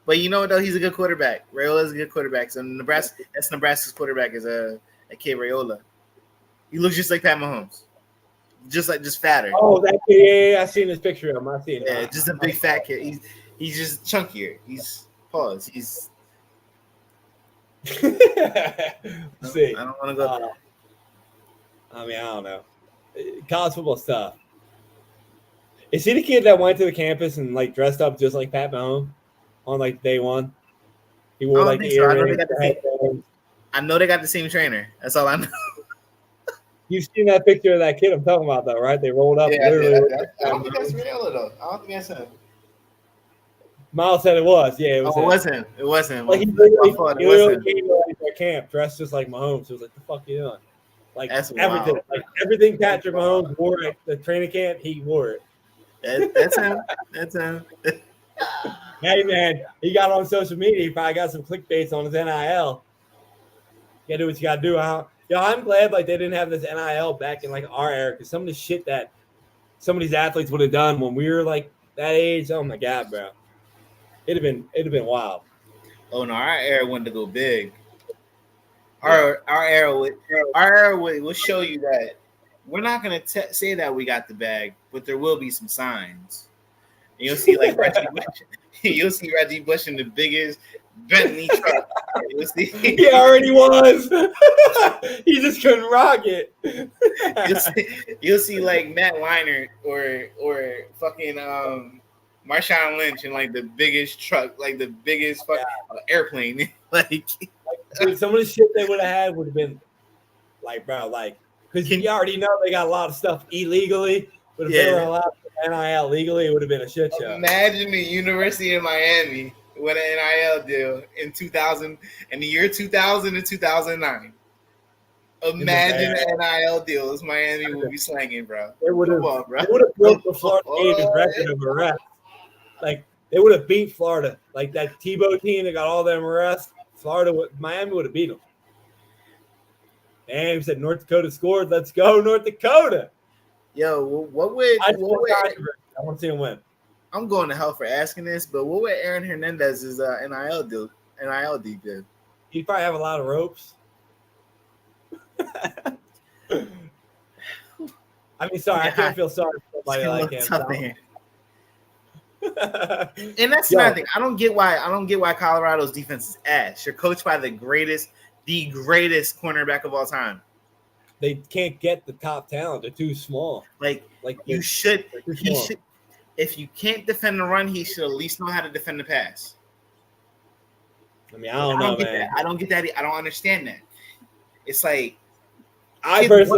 But you know what though? He's a good quarterback. Raiola's a good quarterback. So Nebraska's quarterback is a kid Raiola. He looks just like Pat Mahomes. Just fatter. Oh, that kid, yeah, I seen this picture of him. I seen it. Yeah, just a big fat kid. He's just chunkier. He's see. I don't want to go. I mean, I don't know. College football stuff. Is he the kid that went to the campus and like dressed up just like Pat Mahomes on like day one? He wore like the earrings. I know they got the same trainer. That's all I know. You've seen that picture of that kid I'm talking about, though, right? They rolled up. Yeah, I don't think that's Raiola, though. I don't think that's him. Miles said it was. Yeah, it was him. It was him. Like he literally came to their camp dressed just like Mahomes. He was like, "The fuck you doing?" Like that's everything. Wild. Like everything Patrick Mahomes wore at the training camp, he wore it. That's him. That's him. Hey man, he got on social media. He probably got some clickbaits on his NIL. You gotta do what you gotta do, huh? Yo, I'm glad like they didn't have this NIL back in like our era, because some of the shit that some of these athletes would have done when we were like that age. Oh my god, bro, it'd have been wild. Oh no, our era wanted to go big. Our era will show you that we're not gonna say that we got the bag, but there will be some signs. And you'll see like Reggie Bush. You'll see Reggie Bush in the biggest Bentley truck. He already was. He just couldn't rock it. You'll see like Matt Leinart or fucking Marshawn Lynch in like the biggest truck, like the biggest fucking airplane. Like dude, some of the shit they would have had would have been like, bro, like, because you already know they got a lot of stuff illegally, but if they were allowed NIL legally, it would have been a shit show. Imagine the University of Miami with an NIL deal in the year 2000 to 2009. Imagine an NIL deals Miami would be slanging, bro. It would have broke the Florida Gators record of arrests. Like they would have beat Florida. Like that Tebow team that got all them arrests. Miami would have beat them. And we said North Dakota scored. Let's go, North Dakota. Yo, I want to see him win. I'm going to hell for asking this, but what would Aaron Hernandez's NIL do? He'd probably have a lot of ropes. I mean, sorry, I can't feel sorry for somebody like him. And that's another thing. I don't get why Colorado's defense is ass. You're coached by the greatest cornerback of all time. They can't get the top talent. They're too small. Like you should. He should. If you can't defend the run, he should at least know how to defend the pass. I mean, I don't know, man. That. I don't get that. I don't understand that. It's like I think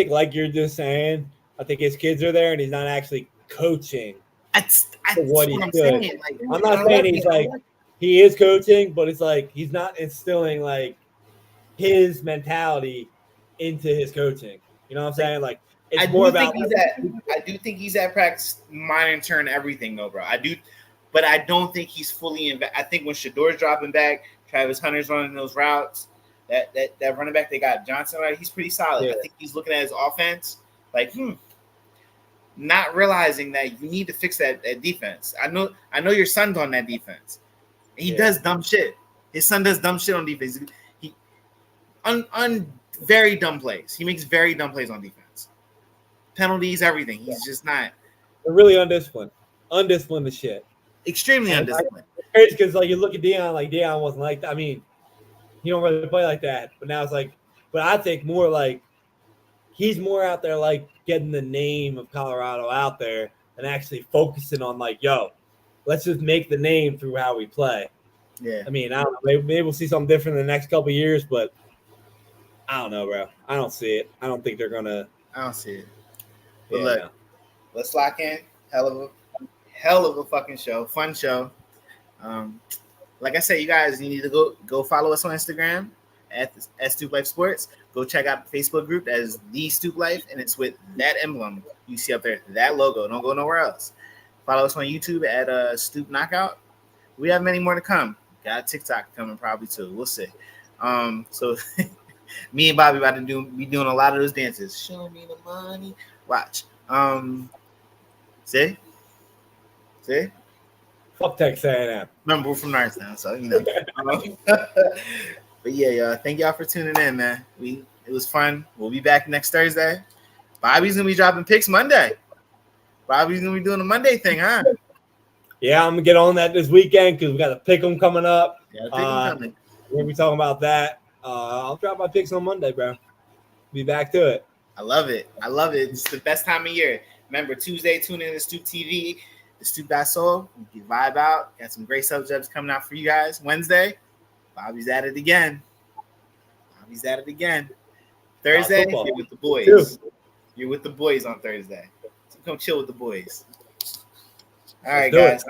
like you're just saying, I think his kids are there and he's not actually coaching. That's what I'm saying. Like, I'm not saying he's like he is coaching, but it's like he's not instilling like his mentality into his coaching. You know what I'm saying? Like it's more about. I do think he's at practice monitoring everything, though, bro. I do, but I don't think he's fully in. I think when Shador's dropping back, Travis Hunter's running those routes. That running back they got Johnson, right? He's pretty solid. Yeah. I think he's looking at his offense like, not realizing that you need to fix that defense. I know your son's on that defense. He does dumb shit. His son does dumb shit on defense. He very dumb plays. He makes very dumb plays on defense. Penalties, everything. He's just not. They're really undisciplined. Undisciplined as shit. Extremely undisciplined. It's crazy because like you look at Deion, like Deion wasn't like that. I mean, he don't really play like that. But now it's like, but I think more like he's more out there like getting the name of Colorado out there and actually focusing on like, yo, let's just make the name through how we play. Yeah. I mean, I don't know. Maybe we'll see something different in the next couple of years, but I don't know, bro. I don't see it. I don't think they're gonna. I don't see it. But look, let's lock in. Hell of a fucking show. Fun show. Like I said, you guys, you need to go follow us on Instagram at Stoop Life Sports. Go check out the Facebook group that is the Stoop Life, and it's with that emblem you see up there, that logo. Don't go nowhere else. Follow us on YouTube at Stoop Knockout. We have many more to come. Got TikTok coming probably too. We'll see. So me and Bobby about to be doing a lot of those dances. Show me the money. Watch. See? Fuck Texas A&M. Remember, we're from Norristown, so you know. But yeah, y'all. Thank y'all for tuning in, man. It was fun. We'll be back next Thursday. Bobby's gonna be dropping picks Monday. Bobby's gonna be doing the Monday thing, huh? Yeah, I'm gonna get on that this weekend because we got a pick 'em coming up. Yeah, pick 'em coming. We're gonna be talking about that. I'll drop my picks on Monday, bro. Be back to it. I love it. It's the best time of year. Remember, Tuesday, tune in to Stoop TV, the Stoop.soul. You can vibe out. Got some great subjects coming out for you guys. Wednesday, Bobby's at it again. Thursday, you're with the boys. You're with the boys on Thursday. So come chill with the boys. All right, guys.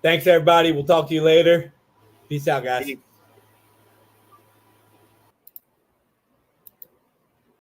Thanks, everybody. We'll talk to you later. Peace out, guys.